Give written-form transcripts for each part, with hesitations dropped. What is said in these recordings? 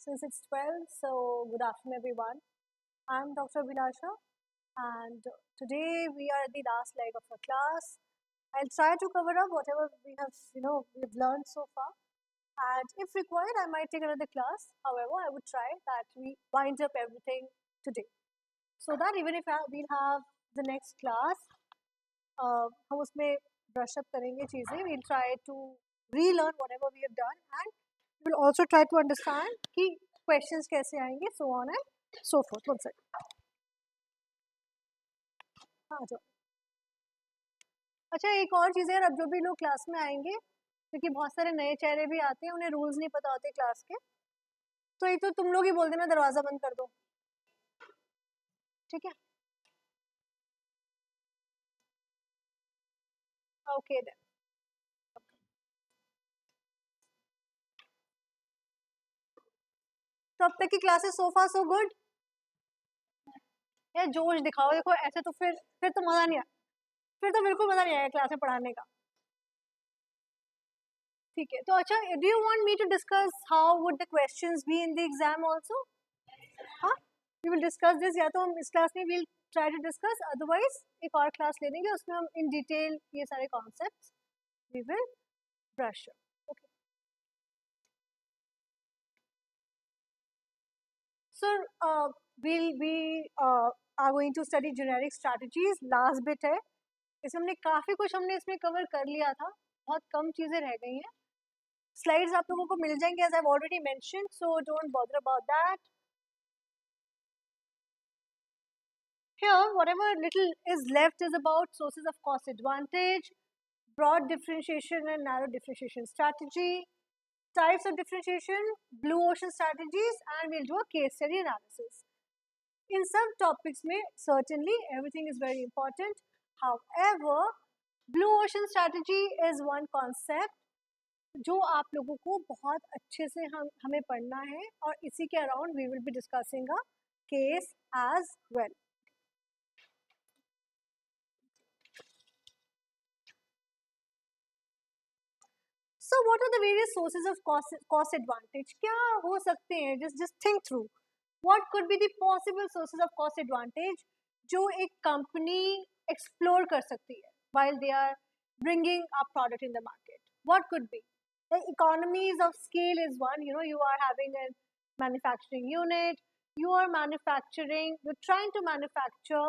since it's 12, so good afternoon everyone. I'm Dr. Abhilasha and today we are at the last leg of our class. I'll try to cover up whatever we've learned so far, and if required I might take another class. However, I would try that we wind up everything today so that even if we'll have the next class, हम उसमें brush up करेंगे चीज़ें, we'll try to relearn whatever we have done and we'll also try to understand कि questions कैसे आएंगे, so on and so forth. One second. हाँ जाओ. अच्छा, एक और चीज़ है, अब जो भी लोग क्लास में आएंगे, क्योंकि बहुत सारे नए चेहरे भी आते हैं, उन्हें रूल्स नहीं पता होते क्लास के, तो एक तो तुम लोग ही बोल देना दरवाज़ा बंद कर दो, ठीक है? Okay then. तो अब तक की क्लासेस सो फार सो गुड. यार जोश दिखाओ, देखो ऐसे तो फिर तो मज़ा नहीं आया, फिर तो बिल्कुल मज़ा नहीं आएगा क्लास में पढ़ाने का. ठीक है, तो अच्छा, do you want me to discuss how would the questions be in the exam also? हाँ, वी विल डिस्कस दिस. या तो हम इस क्लास में will try to discuss, otherwise एक और क्लास ले लेंगे, उसमें हम इन डिटेल ये सारे concepts we will brush. Okay sir, we are going to study generic strategies. Last bit है इसमें, हमने काफ़ी कुछ इसमें कवर कर लिया था, बहुत कम चीज़ें रह गई हैं. स्लाइड्स आप लोगों को मिल जाएंगे as I've already mentioned, so don't bother about that. Here, whatever little is left is about sources of cost advantage, broad differentiation and narrow differentiation strategy, types of differentiation, blue ocean strategies, and we'll do a case study analysis. In some topics में certainly everything is very important. However, blue ocean strategy is one concept जो आप लोगों को बहुत अच्छे से हमें पढ़ना है, और इसी के around we will be discussing a case as well. So what are the various sources of cost advantage? क्या हो सकते हैं? Just think through. What could be the possible sources of cost advantage जो एक company explore कर सकती है while they are bringing a product in the market? What could be? The economies of scale is one. You are having a manufacturing unit. You're trying to manufacture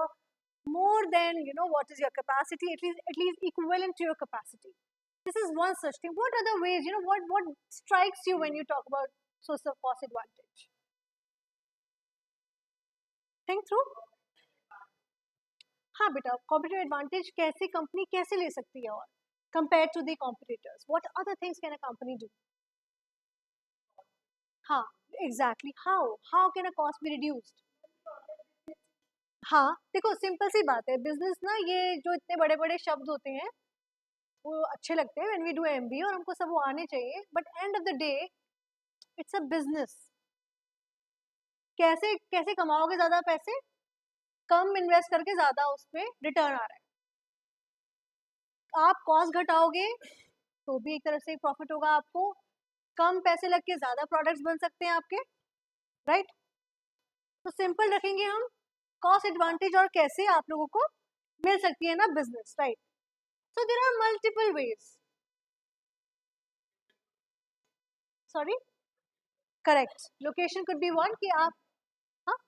more than what is your capacity, at least equivalent to your capacity. This is one such thing. What other ways, what strikes you when you talk about source of cost advantage? Think through. हाँ बेटा, competitive advantage कैसे company कैसे ले सकती है, और compared to the competitors, what other things can a company do? हाँ, exactly. How can a cost be reduced? हाँ, देखो सिंपल सी बात है, बिजनेस ना, ये जो इतने बड़े बड़े शब्द होते हैं वो अच्छे लगते हैं when we do MBA, और हमको सब वो आने चाहिए, but end of the day it's a business. कैसे कैसे कमाओगे ज़्यादा पैसे? कम इन्वेस्ट करके ज़्यादा उस पर रिटर्न आ रहा है. आप कॉस्ट घटाओगे तो भी एक तरफ से प्रॉफिट होगा आपको. कम पैसे लग के ज़्यादा प्रोडक्ट्स बन सकते हैं आपके, राइट? तो सिंपल रखेंगे हम कॉस्ट एडवांटेज, और कैसे आप लोगों को मिल सकती है ना business, right? So there are multiple ways. Sorry, correct, location could be one कि आप, हाँ,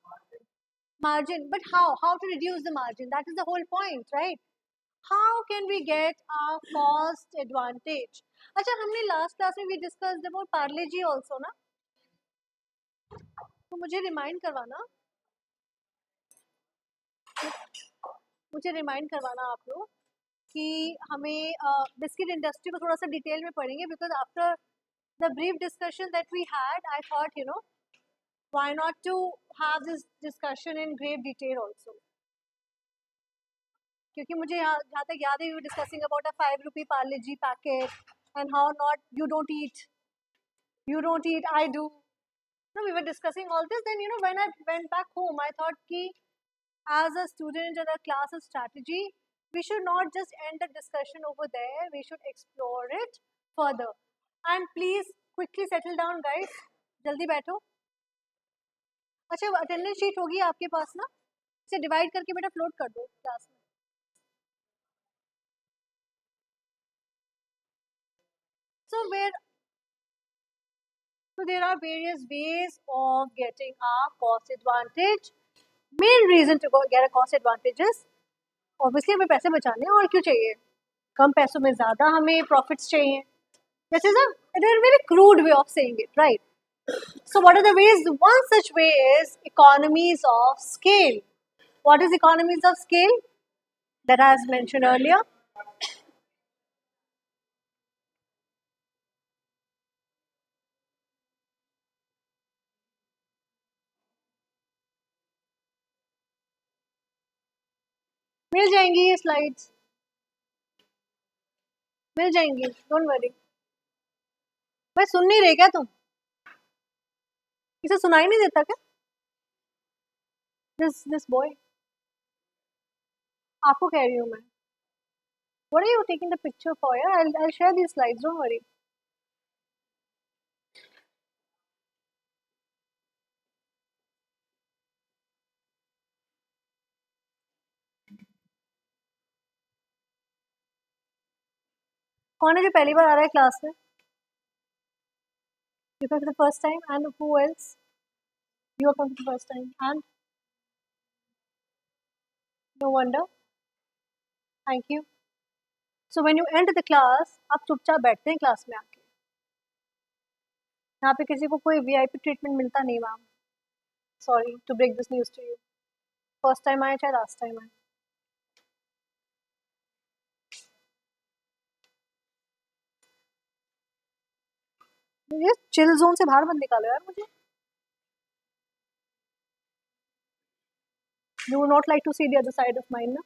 margin, but how to reduce the margin? That is the whole point, right? How can we get our cost advantage? अच्छा, हमने last class में भी discussed about Parle G also ना, तो मुझे remind करवाना आप लोग कि हमें बिस्किट इंडस्ट्री को थोड़ा सा डिटेल में पढ़ेंगे, because after the brief discussion that we had, I thought why not to have this discussion in great detail also. क्योंकि मुझे जहाँ तक याद है, we were discussing about a 5 rupee Parle G packet and how not you don't eat, I do. No, we were discussing all this. Then when I went back home, I thought कि as a student in a class of strategy, we should not just end the discussion over there. We should explore it further. And please quickly settle down, guys. जल्दी बैठो. अच्छा attendance sheet होगी आपके पास ना, इसे divide करके बेटा float कर दो क्लास में. So there are various ways of getting a cost advantage. Main reason to get a cost advantage is obviously हमें पैसे बचाने हैं और क्यों चाहिए, कम पैसों में ज़्यादा हमें profits चाहिए. This is a very crude way of saying it, right? So what are the ways? One such way is economies of scale. What is economies of scale? That I mentioned earlier. मिल जाएंगी ये slides, मिल जाएंगी, don't worry. भाई सुन नहीं रहे क्या तुम? इसे सुनाई नहीं देता क्या? दिस बॉय, आपको कह रही हूँ मैं. What are you taking the picture for? Yeah, I'll share these slides. Don't worry. कौन है जो पहली बार आ रहा है क्लास में? You come for the first time, and who else? You are coming for the first time, and no wonder. Thank you. So when you enter the class, आप चुपचाप बैठते हैं क्लास में आके. यहाँ पे किसी को कोई VIP ट्रीटमेंट मिलता नहीं ma'am. Sorry to break this news to you. First time आए चाहे last time आए. ये चिल जोन से बाहर मत निकालो यार मुझे. You would not like to see the other side of mine ना.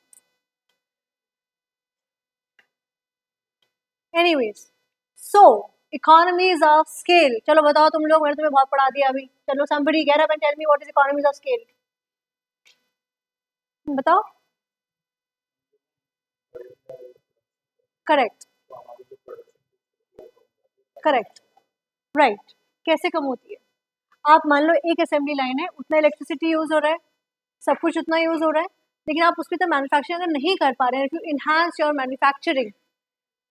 Anyways, so economies of scale. चलो बताओ तुम लोग, मैंने तुम्हें बहुत पढ़ा दिया अभी. चलो somebody get up and tell me what is economies of scale. बताओ. Correct correct right. कैसे कम होती है? आप मान लो एक असेंबली लाइन है, उतना इलेक्ट्रिसिटी यूज हो रहा है, सब कुछ उतना यूज हो रहा है, लेकिन आप उस पर तो मैन्युफैक्चरिंग अगर नहीं कर पा रहे हैं, if you enhance your manufacturing,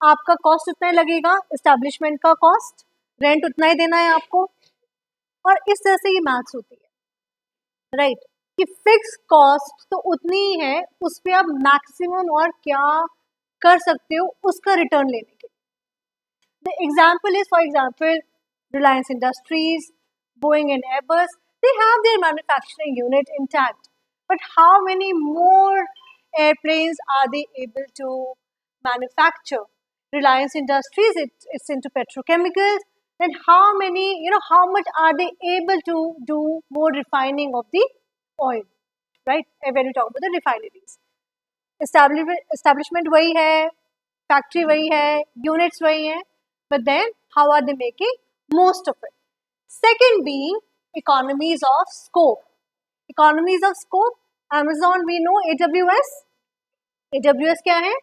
आपका कॉस्ट उतना ही लगेगा, एस्टैब्लिशमेंट का कॉस्ट, रेंट उतना ही देना है आपको. और इस तरह से ये मैथ्स होती है, राइट कि फिक्स कॉस्ट तो उतनी ही है, उस पर आप मैक्सिमम और क्या कर सकते हो उसका रिटर्न लेने के. The example is, for example, Reliance Industries, Boeing and Airbus, they have their manufacturing unit intact. But how many more airplanes are they able to manufacture? Reliance Industries, it's into petrochemicals. Then how many, how much are they able to do more refining of the oil, right? When we talk about the refineries. Establishment वही है, factory वही है, units वही हैं, but then how are they making most of it? Second being economies of scope. Economies of scope, Amazon we know, AWS. AWS क्या है?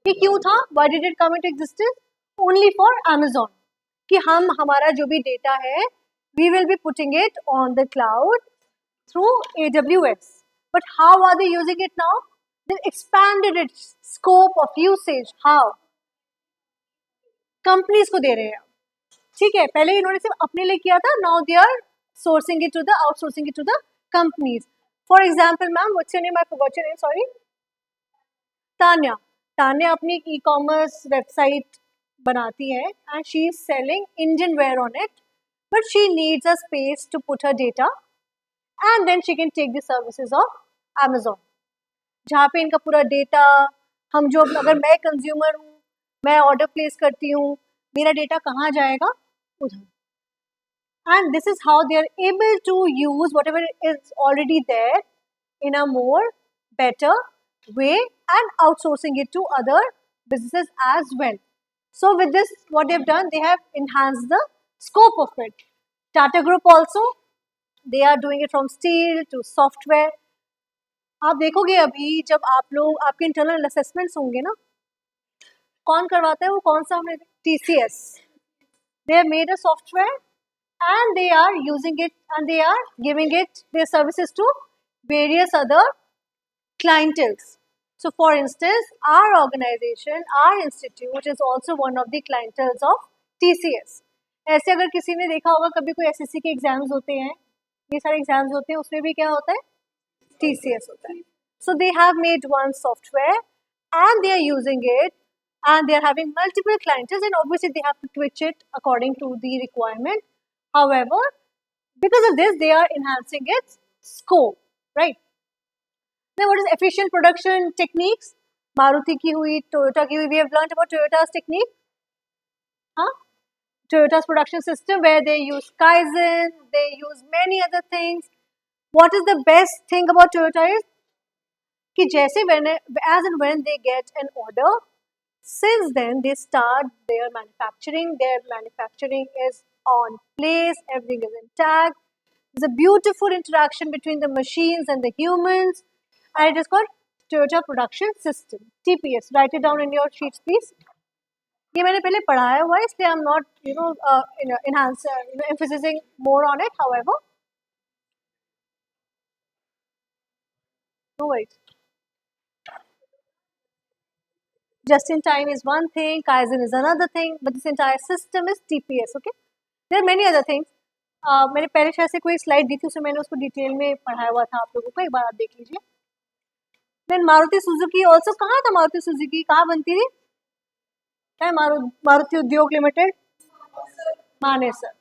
ये क्यों था? Why did it come into existence? Only for Amazon. कि हम हमारा जो भी data है, we will be putting it on the cloud through AWS. But how are they using it now? They've expanded its scope of usage. How? Companies को दे रहे हैं. ठीक है, पहले इन्होंने सिर्फ अपने लिए किया था, now they are sourcing it to the outsourcing it to the companies. For example ma'am, what's your name? I forgot your name, sorry. Tanya. Tanya अपनी ई कॉमर्स वेबसाइट बनाती है and she is selling Indian wear on it, but she needs a space to put her data and then she can take the services of Amazon, जहाँ पे इनका पूरा data, हम जो, अगर मैं कंज्यूमर हूँ, मैं ऑर्डर प्लेस करती हूँ, मेरा डेटा कहाँ जाएगा? उधर. And this is how they are able to use whatever is already there in a more better way and outsourcing it to other businesses as well. So with this, what they've done, they have enhanced the scope of it. Tata Group also, they are doing it from steel to software. आप देखोगे अभी जब आप लोग, आपके internal assessments होंगे ना, कौन करवाता है वो? कौन सा? हमने TCS, they have made a software and they are using it and they are giving it their services to various other clienteles. So for instance, our organization, our institute is also one of the clienteles of TCS. ऐसे अगर किसी ने देखा होगा कभी कोई SSC के exams होते हैं, ये सारे एग्जाम्स होते हैं, उसमें भी क्या होता है, TCS होता है. So they have made one software and they are using it and they are having multiple clients and obviously they have to twitch it according to the requirement. However, because of this, they are enhancing its scope, right? Then what is efficient production techniques? Maruti ki hui, Toyota ki hui. We have learned about Toyota's technique. Huh? Toyota's production system where they use Kaizen, they use many other things. What is the best thing about Toyota is कि जैसे as and when they get an order, since then they start their manufacturing. Their manufacturing is on place, everything is intact. There's a beautiful interaction between the machines and the humans, and it is called Toyota Production System, TPS. Write it down in your sheets, please. ये मैंने पहले पढ़ाया हुआ है, इसलिए I'm not, emphasizing more on it. However, no worries. Just in time is one thing, Kaizen is another thing, but this entire system is TPS. Okay, there are many other things. मैंने पहले शायद से कोई slide दी थी, उसमें मैंने उसको detail में पढ़ाया हुआ था आप लोगों को, एक बार आप देख लीजिए. देन मारुति सुजुकी ऑल्सो, कहाँ था मारुति सुजुकी, कहाँ बनती थी, क्या मारुति उद्योग लिमिटेड, मानेसर.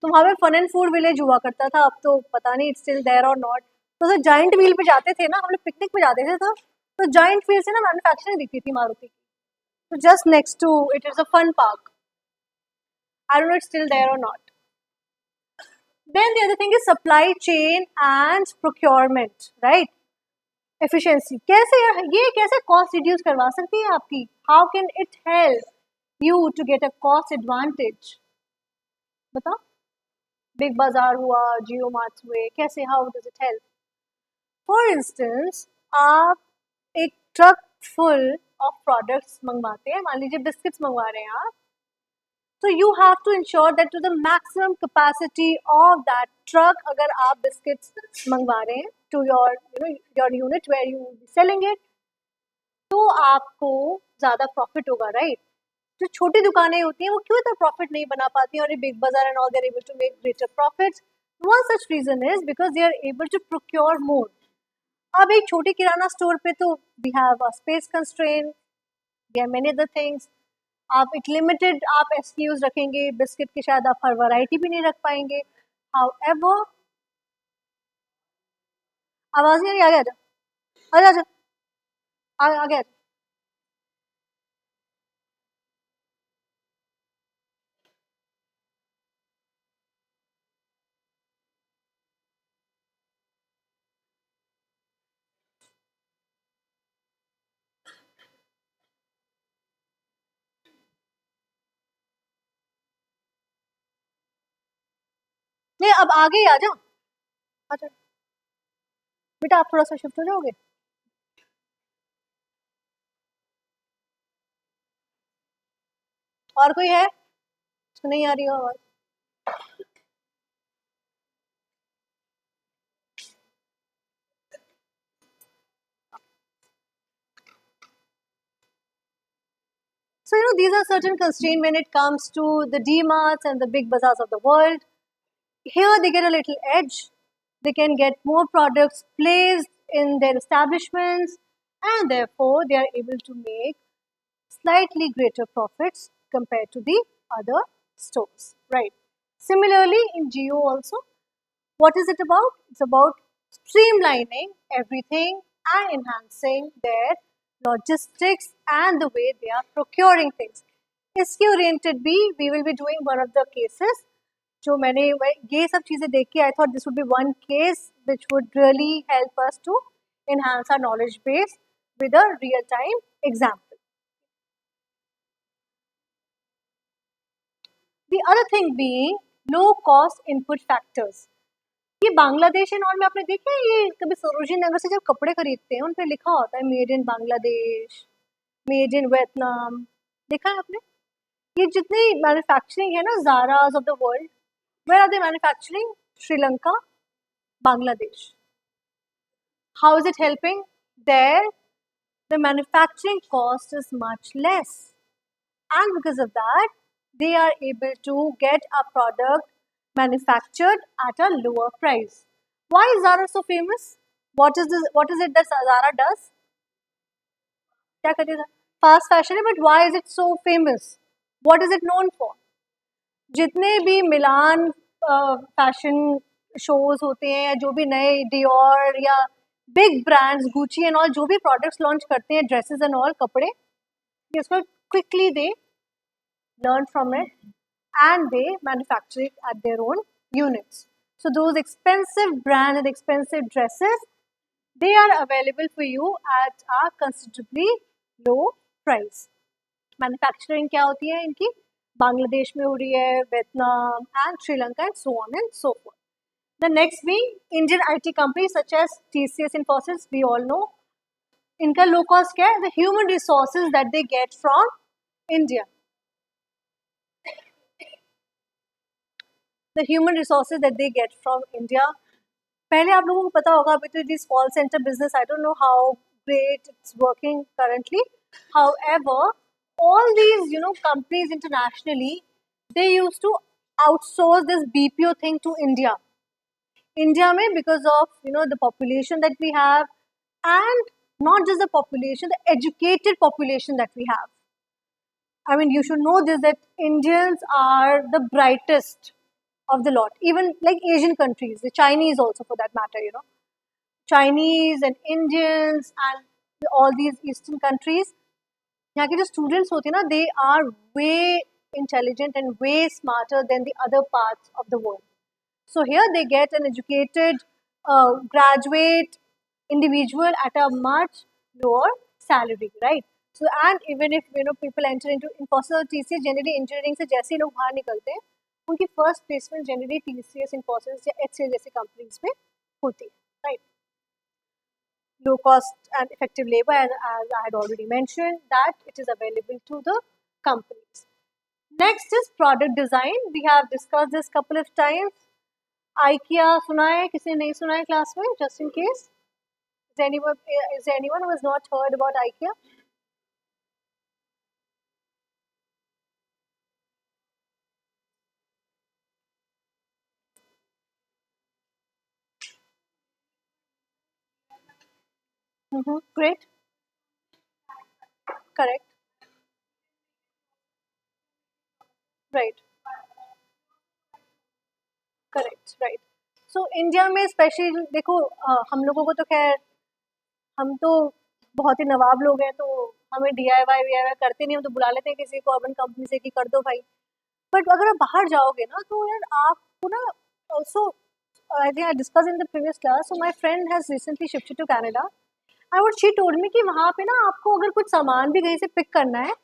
तो वहाँ पे फन एंड फूड विलेज हुआ करता था, अब तो पता नहीं इट्स स्टिल देयर और नॉट. तो सर जाइंट व्हील पे जाते थे ना, हम लोग पिकनिक पे जाते थे, तो जाइंट व्हील से ना मैन्युफैक्चरिंग दिखती थी मारुति की. So just next to it is a fun park. I don't know it's still there or not. Then the other thing is supply chain and procurement, right? Efficiency. कैसे ये कैसे cost reduce करवा सकती है आपकी? How can it help you to get a cost advantage? बताओ. Big Bazaar हुआ, Jio Marts हुए, कैसे? How does it help? For instance, आप एक ट्रक फुल ऑफ प्रोडक्ट्स मंगवाते हैं, मान लीजिए बिस्किट्स मंगवा रहे हैं आप, so you have to ensure that to the maximum capacity of that truck, अगर आप बिस्किट्स मंगवा रहे हैं to your unit where you will be selling it, तो आपको ज़्यादा प्रॉफिट होगा, राइट? जो छोटी दुकानें होती हैं वो क्यों इतना प्रॉफिट नहीं बना पाती हैं, और ये Big Bazaar and all they are able to make greater profits. One such reason is because they are able to procure more. अब एक छोटी किराना स्टोर पे तो we have a space constraint, we have many other things. आप एक limited आप SKUs रखेंगे, biscuit की शायद आप हर वैरायटी भी नहीं रख पाएंगे. हाउएवर, आवाज नहीं आ रही, आगे आ जा, आगे आ जा. नहीं, अब आगे ही आ जाओ. अच्छा बेटा, आप थोड़ा सा शिफ्ट हो जाओगे. और कोई है, इसको नहीं आ रही हो आवाज? So, these are certain constraints when it comes to the D-marts and the big bazaars of the world. Here they get a little edge. They can get more products placed in their establishments, and therefore they are able to make slightly greater profits compared to the other stores, right? Similarly, in Geo also, what is it about? It's about streamlining everything and enhancing their logistics and the way they are procuring things. इसके oriented भी we will be doing one of the cases. जो मैंने ये सब चीज़ें देख के I thought this would be one case which would really help us to enhance our knowledge base with a real time example. The other thing being low cost input factors. ये Bangladesh and all में आपने देखा है, ये कभी सरोजिनी नगर से जब कपड़े खरीदते हैं उन पे लिखा होता है made in Bangladesh, made in Vietnam. देखा है आपने? ये जितनी मैन्युफैक्चरिंग है ना, Zaras of the world, Where are they manufacturing? Sri Lanka, Bangladesh. How is it helping? There, the manufacturing cost is much less. And because of that, they are able to get a product manufactured at a lower price. Why is Zara so famous? What is this? What is it that Zara does? क्या करती है? Fast fashion है, but why is it so famous? What is it known for? जितने भी मिलान fashion shows होते हैं या जो भी नए डियोर या big brands Gucci and all जो भी प्रोडक्ट्स लॉन्च करते हैं ड्रेसेस एंड ऑल कपड़े ये उसको quickly they learn from it and they manufacture it at their own units. So those expensive brands and expensive dresses, they are available for you at a considerably low price. Manufacturing क्या होती है इनकी? बांग्लादेश में हो रही है, Vietnam and Sri Lanka and so on and so forth. The next being Indian IT companies such as TCS, Infosys, we all know. इनका low cost क्या है? The human resources that they get from India. The human resources that they get from India. पहले आप लोगों को पता होगा अभी तो this call center business, I don't know how great it's working currently. However, all these companies internationally, they used to outsource this BPO thing to India. India में because of the population that we have and not just the population, the educated population that we have. I mean, you should know this that Indians are the brightest of the lot, even like Asian countries, the Chinese also for that matter, Chinese and Indians and all these Eastern countries, यहाँ के जो students होते हैं ना, they are way intelligent and way smarter than the other parts of the world. So here they get an educated graduate individual at a much lower salary, right? So and even if people enter into Infosys or TCS, generally engineering से जैसे ही लोग बाहर निकलते हैं उनकी first placement generally TCS, Infosys या HCL जैसे companies में होती है, right? Low cost and effective labor, as I had already mentioned, that it is available to the companies. Next is product design. We have discussed this couple of times. IKEA सुना है, किसी ने नहीं सुना है क्लास में? Just in case, is there anyone who has not heard about IKEA? Great. Correct. Right. Correct right. So India में specially देखो हम लोगों को तो खैर हम तो बहुत ही नवाब लोग हैं तो हमें DIY वीआईवाई करते नहीं, हम तो बुला लेते हैं किसी को अर्बन कंपनी से कि कर दो भाई. बट अगर आप बाहर जाओगे ना तो यार आपको ना also I think I discuss in the previous class. So my friend has recently shifted to Canada and what she told me कि वहाँ पे ना आपको अगर कुछ सामान भी कहीं से पिक करना है,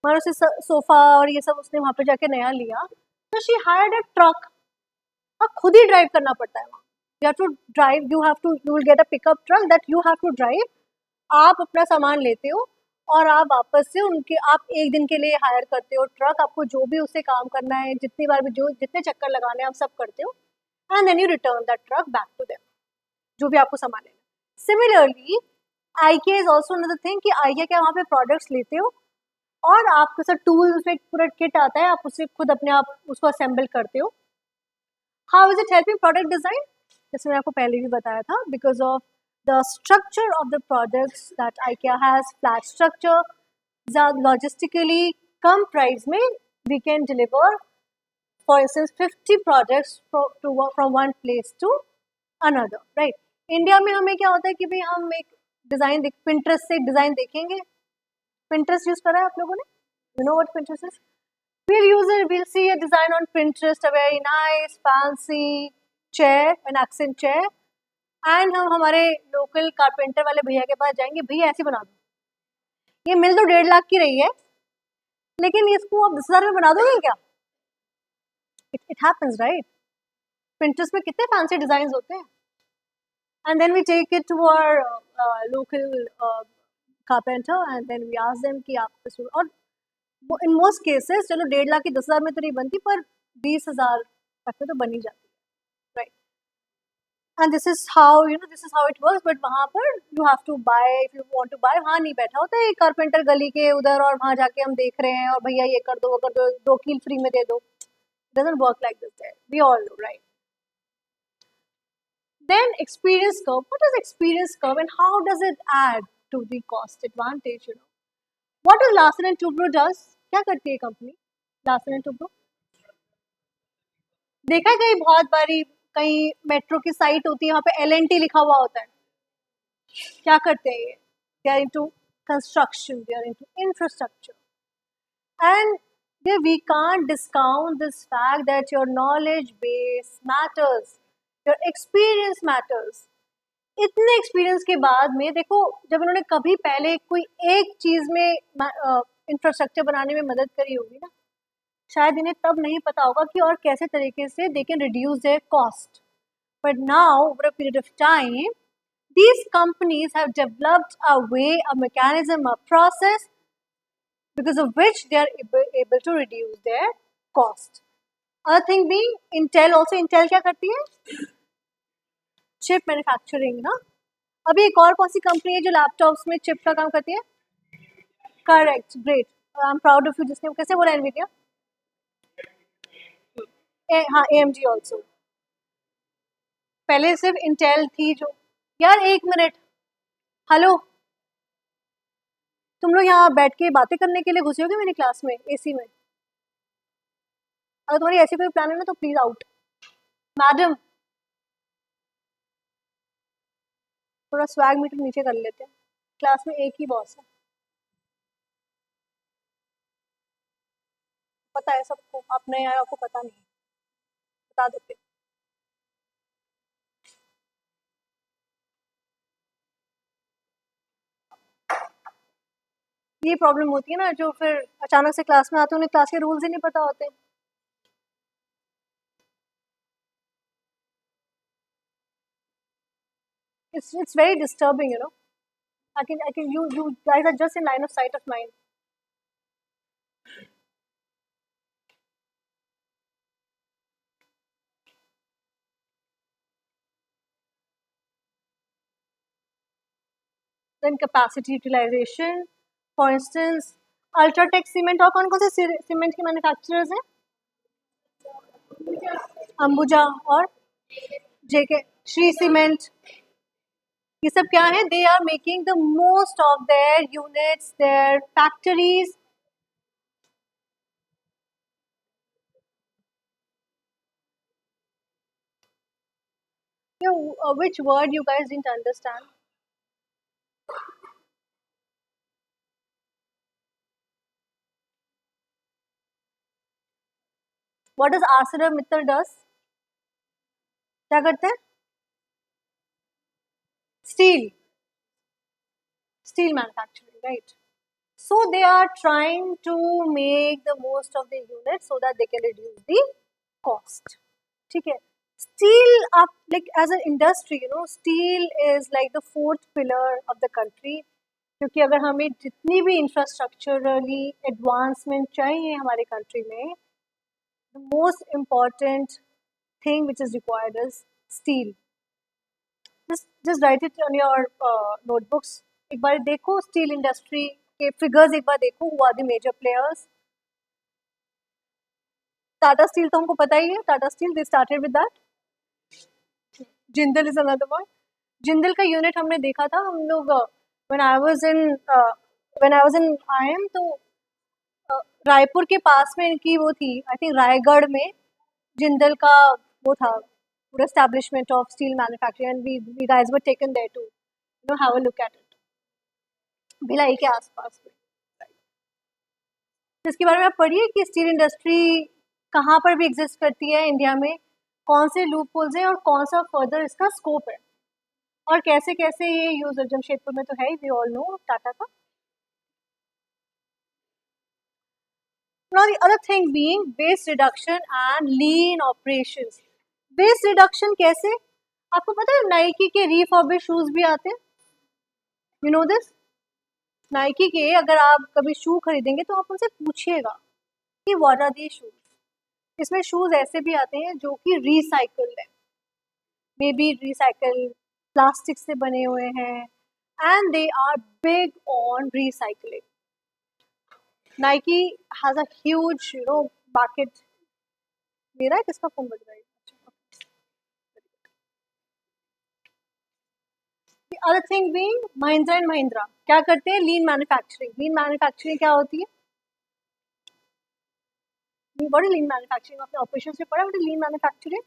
मान लो सोफा और ये सब उसने वहाँ पे जाके नया लिया, तो शी हायर्ड अ ट्रक. आप खुद ही ड्राइव करना पड़ता है वहाँ. You have to drive, you will get a pickup truck that you have to drive. आप अपना सामान लेते हो और आप वापस से उनके आप एक दिन के लिए हायर करते हो ट्रक. आपको जो भी उससे काम करना है, जितनी बार भी जो जितने चक्कर लगाने हैं आप सब करते हो and then you return that truck back to them जो भी आपको सामान लेना. Similarly IKEA is also another thing कि IKEA क्या वहाँ पे प्रोडक्ट्स लेते हो और आपके साथ टूल्स उसमें एक पूरा किट आता है, आप उससे खुद अपने आप उसको असेंबल करते हो. How is it helping product design? जैसे मैंने आपको पहले भी बताया था, because of the structure of the products that IKEA has, flat structure, logistically come price में we can deliver, for instance, 50 products from one place to another, right? India में हमें क्या होता है कि भाई हम एक डिज़ाइन Pinterest से डिज़ाइन देखेंगे. Pinterest यूज़ करा है आप लोगों ने? You know what Pinterest is? We'll see a design on Pinterest, a very nice, fancy chair, an accent chair, and हम हमारे लोकल कारपेंटर वाले भैया के पास जाएंगे, भैया ऐसी बना दो. ये मिल तो 1.5 लाख की रही है लेकिन इसको आप 10,000 में बना दोगे क्या? It happens right. Pinterest में कितने फैंसी डिजाइन होते हैं. And then we take it to our local carpenter and then we ask them कि आप इसको, और इन मोस्ट केसेस चलो 1.5 लाख की 10,000 में तो नहीं बनती पर 20,000 में तो बन ही जाती है, right. And this is how this is how it works. But वहां पर you have to buy, if you want to buy, वहां नहीं बैठा होता है कारपेंटर गली के उधर और वहां जाके हम देख रहे हैं और भैया ये कर दो वो कर दो, 2 कील फ्री में दे दो। Doesn't work like this there, we all know, right. Then experience curve. What is experience curve and how does it add to the cost advantage? What does Larsen and Toubro does? क्या करती है company Larsen and Toubro? देखा है कहीं बहुत बारी, कहीं metro की साइट होती है वहाँ पे LNT लिखा हुआ होता है। क्या करते हैं ये? They are into construction, they are into infrastructure, and we can't discount this fact that your knowledge base matters, your experience matters. इतने एक्सपीरियंस के बाद में देखो, जब उन्होंने कभी पहले कोई एक चीज में इंफ्रास्ट्रक्चर बनाने में मदद करी होगी ना, शायद इन्हें तब नहीं पता होगा कि और कैसे तरीके से they can reduce there cost. But now over a period of time these companies have developed a way, a mechanism, a process because of which they are able to reduce their cost. Other thing being Intel also, Intel क्या करती है? Chip manufacturing ना। अभी एक और कौन सी company है जो लैपटॉप्स में चिप का काम करती है? Correct, great, I am proud of you. जिसने कैसे बोला एनवीडिया? हाँ, AMD ऑल्सो। पहले सिर्फ इंटेल थी जो, यार एक मिनट, हेलो, तुम लोग यहाँ बैठ के बातें करने के लिए घुसे होगे मेरी क्लास में AC में? अगर तुम्हारी ऐसी कोई प्लान है ना तो प्लीज आउट। मैडम, थोड़ा स्वैग मीटर नीचे कर लेते हैं, क्लास में एक ही बॉस है, पता है सबको, आप नए आए आपको पता नहीं, बता देते। ये प्रॉब्लम होती है ना, जो फिर अचानक से क्लास में आते हैं, उन्हें क्लास के रूल्स ही नहीं पता होते। It's very disturbing, you guys are just in line of sight of mine. Then capacity utilization, for instance, Ultratech cement, और कौन कौन से सीमेंट के मैन्युफैक्चरर्स हैं? अंबुजा और JK, श्री सीमेंट, ये सब क्या है? They are making the most of their units, their factories. Which word you guys didn't understand? What does ArcelorMittal does? क्या करते हैं? Steel manufacturing, right? So they are trying to make the most of the units so that they can reduce the cost. ठीक है? Steel, up like as an industry, steel is like the 4th pillar of the country. क्योंकि अगर हमें जितनी भी infrastructurally advancement चाहिए हमारे country में, the most important thing which is required is steel. Just write it on your notebooks. एक बार देखो स्टील इंडस्ट्री के फिगर्स, एक बार देखो who are the major players. Tata steel तो हमको पता ही है, Tata steel they started with that. Jindal is another one. Jindal का यूनिट हमने देखा था हम लोग when I was in IIM, तो रायपुर के पास में इनकी वो थी, आई थिंक रायगढ़ में जिंदल का वो था पूरा establishment of steel manufacturing, and we guys were taken there to have a look at it, Bhilai के आसपास में। इसके बारे में आप पढ़िए कि स्टील इंडस्ट्री कहाँ पर भी एग्जिस्ट करती है इंडिया में, कौन से लूप होल्स हैं और कौन सा फर्दर इसका स्कोप है, और कैसे कैसे ये यूज, जमशेदपुर में तो है ही, वी ऑल नो टाटा का। Now the other thing being waste reduction and lean operations. Waste reduction कैसे? आपको पता है नाइकी के रिफर्बिश शूज भी आते हैं, यू नो दिस? नाइकी के अगर आप कभी शू खरीदेंगे तो आप उनसे पूछिएगा कि व्हाट आर दीज शूज, इसमें शूज ऐसे भी आते हैं जो कि रिसाइकल्ड है, मे बी रिसाइकल प्लास्टिक से बने हुए हैं, and they are big on recycling. Nike has a huge, market. मेरा है किसका फोन बज रहा है? The other thing being Mahindra and Mahindra क्या करते हैं? लीन मैन्युफैक्चरिंग. लीन मैन्युफैक्चरिंग क्या होती है? What is lean manufacturing? आपने ऑपरेशन से पढ़ा? What is lean manufacturing?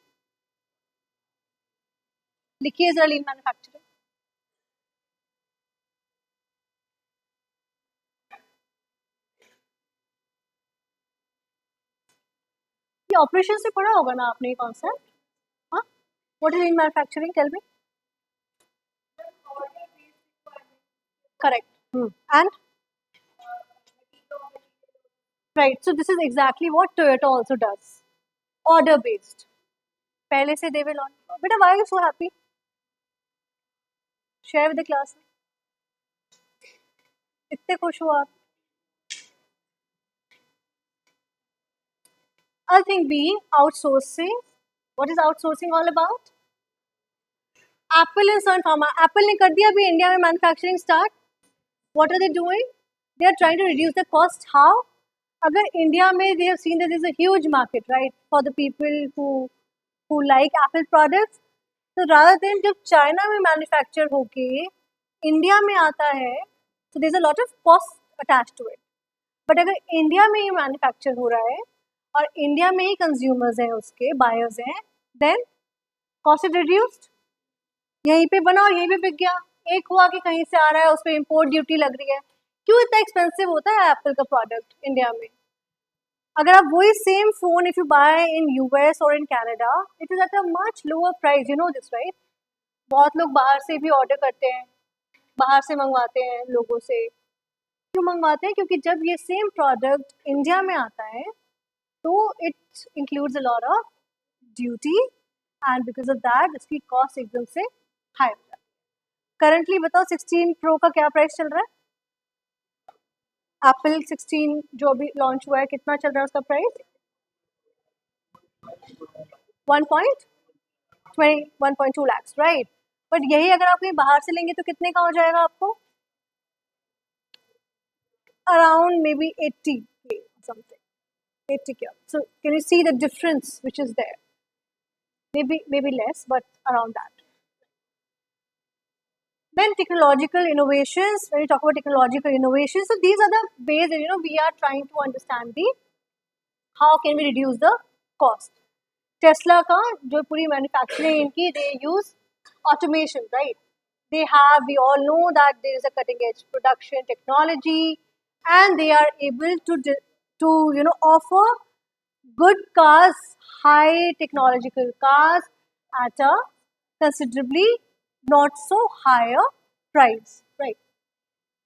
लिखिए जरा लीन मैन्युफैक्चरिंग. ये ऑपरेशन से पढ़ा होगा ना आपने ये कॉन्सेप्ट? हाँ. What is lean manufacturing? Tell me. Correct. And right. So this is exactly what Toyota also does. Order based. पहले से they will on. Beta, why are you so happy? Share with the class. इतने खुश हो आप? Other thing being outsourcing. What is outsourcing all about? Apple and Sun Pharma. Apple ने कर दिया अभी इंडिया में manufacturing start. What are they doing? They are trying to reduce the cost. How? अगर इंडिया में they have seen that there is a huge market, right, for the people who like Apple products. So rather than जब China में manufacture होके India में आता है, so there is a lot of cost attached to it. But अगर India में ही manufacture हो रहा है और इंडिया में ही कंज्यूमर्स हैं, उसके बायर्स हैं, देन कॉस्ट इज रिड्यूस्ड. यहीं पे बना और यहीं पे बिक गया. एक हुआ कि कहीं से आ रहा है, उस पर इम्पोर्ट ड्यूटी लग रही है. क्यों इतना एक्सपेंसिव होता है एप्पल का प्रोडक्ट इंडिया में? अगर आप वही same phone if you buy in US और in Canada, it is at a much lower price. You know this right? बहुत लोग बाहर से भी ऑर्डर करते हैं, बाहर से मंगवाते हैं लोगों से. क्यों मंगवाते हैं? क्योंकि जब ये सेम प्रोडक्ट इंडिया में आता है तो it includes a lot of duty, and because of that इसकी कॉस्ट एकदम से हाई हो जाती है. करंटली बताओ 16 प्रो का क्या प्राइस चल रहा है? एप्पल 16 जो अभी लॉन्च हुआ है, कितना चल रहा है उसका प्राइस? 1.2 lakhs, right? बट यही अगर आप कहीं बाहर से लेंगे तो कितने का हो जाएगा आपको? Around may be 80K something. 80K. So can you see the difference which is there? Maybe less, but around that. Then technological innovations. When you talk about technological innovations, so these are the ways that we are trying to understand the how can we reduce the cost. Tesla का जो पूरी manufacturing इनकी, they use automation, right? They have, we all know that there is a cutting edge production technology, and they are able to offer good cars, high technological cars at a considerably not so higher price, right?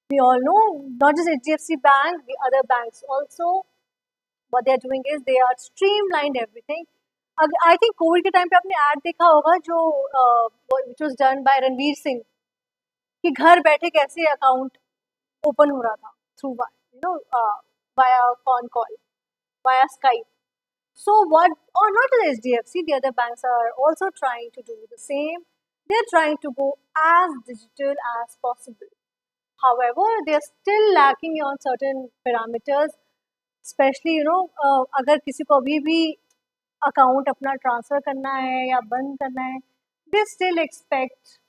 We all know not just HDFC Bank, the other banks also, what they are doing is they are streamlined everything. I think Covid के time पे आपने add देखा होगा जो which was done by Ranveer Singh कि घर बैठे कैसे अकाउंट ओपन हो रहा था through via phone call, via Skype. So what, or not the HDFC, the other banks are also trying to do the same. They're trying to go as digital as possible. However, they're still lacking on certain parameters, especially अगर किसी को अभी भी account अपना transfer करना है या बंद करना है, they still expect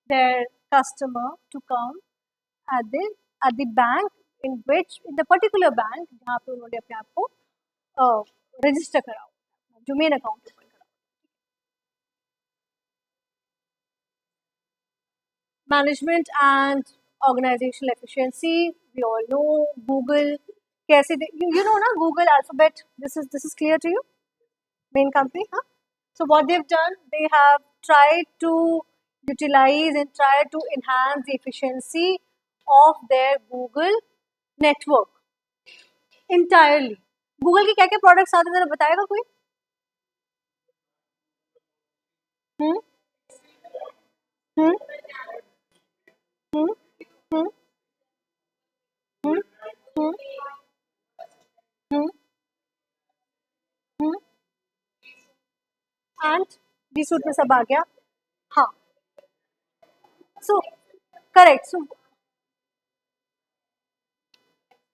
their customer to come at the bank in the particular bank जहाँ पे उन्होंने अपने आप को रजिस्टर करा हो, जो मेन अकाउंट ओपन करा. Management and organisational efficiency. We all know Google कैसे यू नो ना, Google Alphabet, this is clear to you, main company, huh? So what they've done, they have tried to utilize and try to enhance the efficiency of their Google network entirely. Google के क्या क्या products आते हैं जरा बताएगा कोई? हम्म हम्म हम्म हम्म हम्म हम्म हम्म and D suit में सब आ गया. हाँ. So correct. So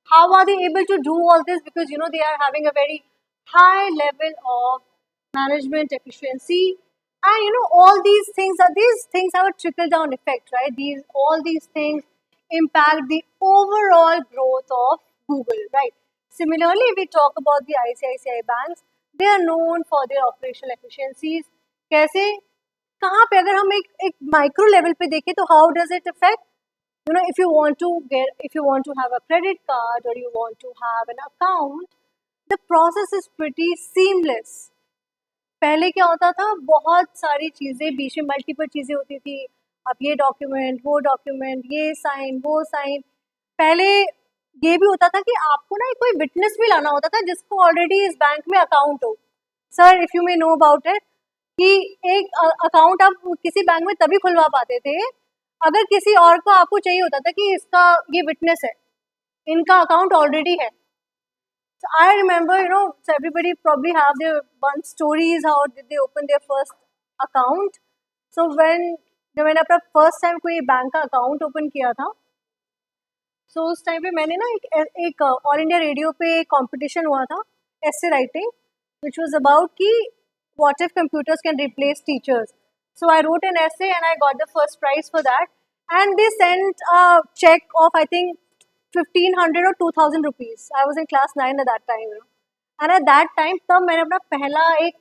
how are they able to do all this? Because they are having a very high level of management efficiency, and all these things have a trickle down effect, right? All these things impact the overall growth of Google, right? Similarly, if we talk about the ICICI banks, they are known for their operational efficiencies. कैसे, कहाँ पे अगर हम एक micro level पे देखें तो how does it effect, if you want to have a credit card or you want to have an account, the process is pretty seamless. पहले क्या होता था, बहुत सारी चीज़ें बीच में, मल्टीपल चीज़ें होती थी. अब ये डॉक्यूमेंट, वो डॉक्यूमेंट, ये साइन, वो साइन. पहले ये भी होता था कि आपको ना कोई विटनेस भी लाना होता था जिसको ऑलरेडी इस बैंक में अकाउंट हो. Sir, if you may know about it, कि एक अकाउंट आप किसी बैंक में तभी खुलवा पाते थे अगर किसी और को आपको चाहिए होता था कि इसका ये विटनेस है, इनका अकाउंट ऑलरेडी है. So I remember, so everybody probably have their one stories how did they open their first account. So जब मैंने अपना फर्स्ट टाइम कोई बैंक का अकाउंट ओपन किया था, सो उस टाइम पे मैंने ना एक ऑल इंडिया रेडियो पे कंपटीशन हुआ था, essay writing, which was about कि what if computers can replace teachers. So I wrote an essay and I got the first prize for that. And they sent a check of, I think, 1500 or 2000 rupees. I was in class 9 at that time. And at that time, तब मैंने अपना पहला एक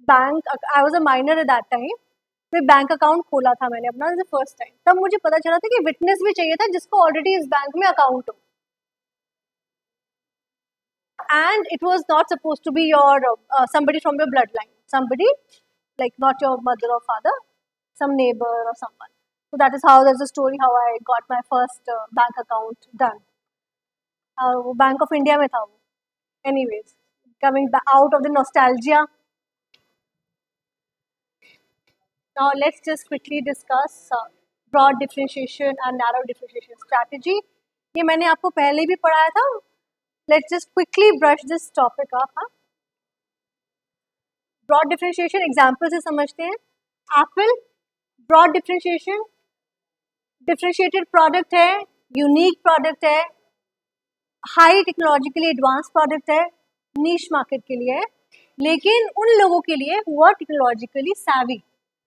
bank, I was a minor at that time, तो bank account खोला था मैंने अपना फर्स्ट टाइम. तब मुझे पता चला था कि विटनेस भी चाहिए था जिसको ऑलरेडी इस बैंक में अकाउंट हो. And it was not supposed to be your somebody from your bloodline, somebody like not your mother or father, some neighbor or someone. So that is how, there's a story how I got my first bank account done. वो bank of India में था वो. Anyways, coming out of the nostalgia, now let's just quickly discuss broad differentiation and narrow differentiation strategy. ये मैंने आपको पहले भी पढ़ाया था. Let's just quickly brush this topic up. Broad differentiation example से समझते हैं. Apple, broad differentiation, differentiated product है, यूनिक प्रोडक्ट है, हाई टेक्नोलॉजिकली एडवांस प्रोडक्ट है, नीश मार्केट के लिए है, लेकिन उन लोगों के लिए who are technologically savvy,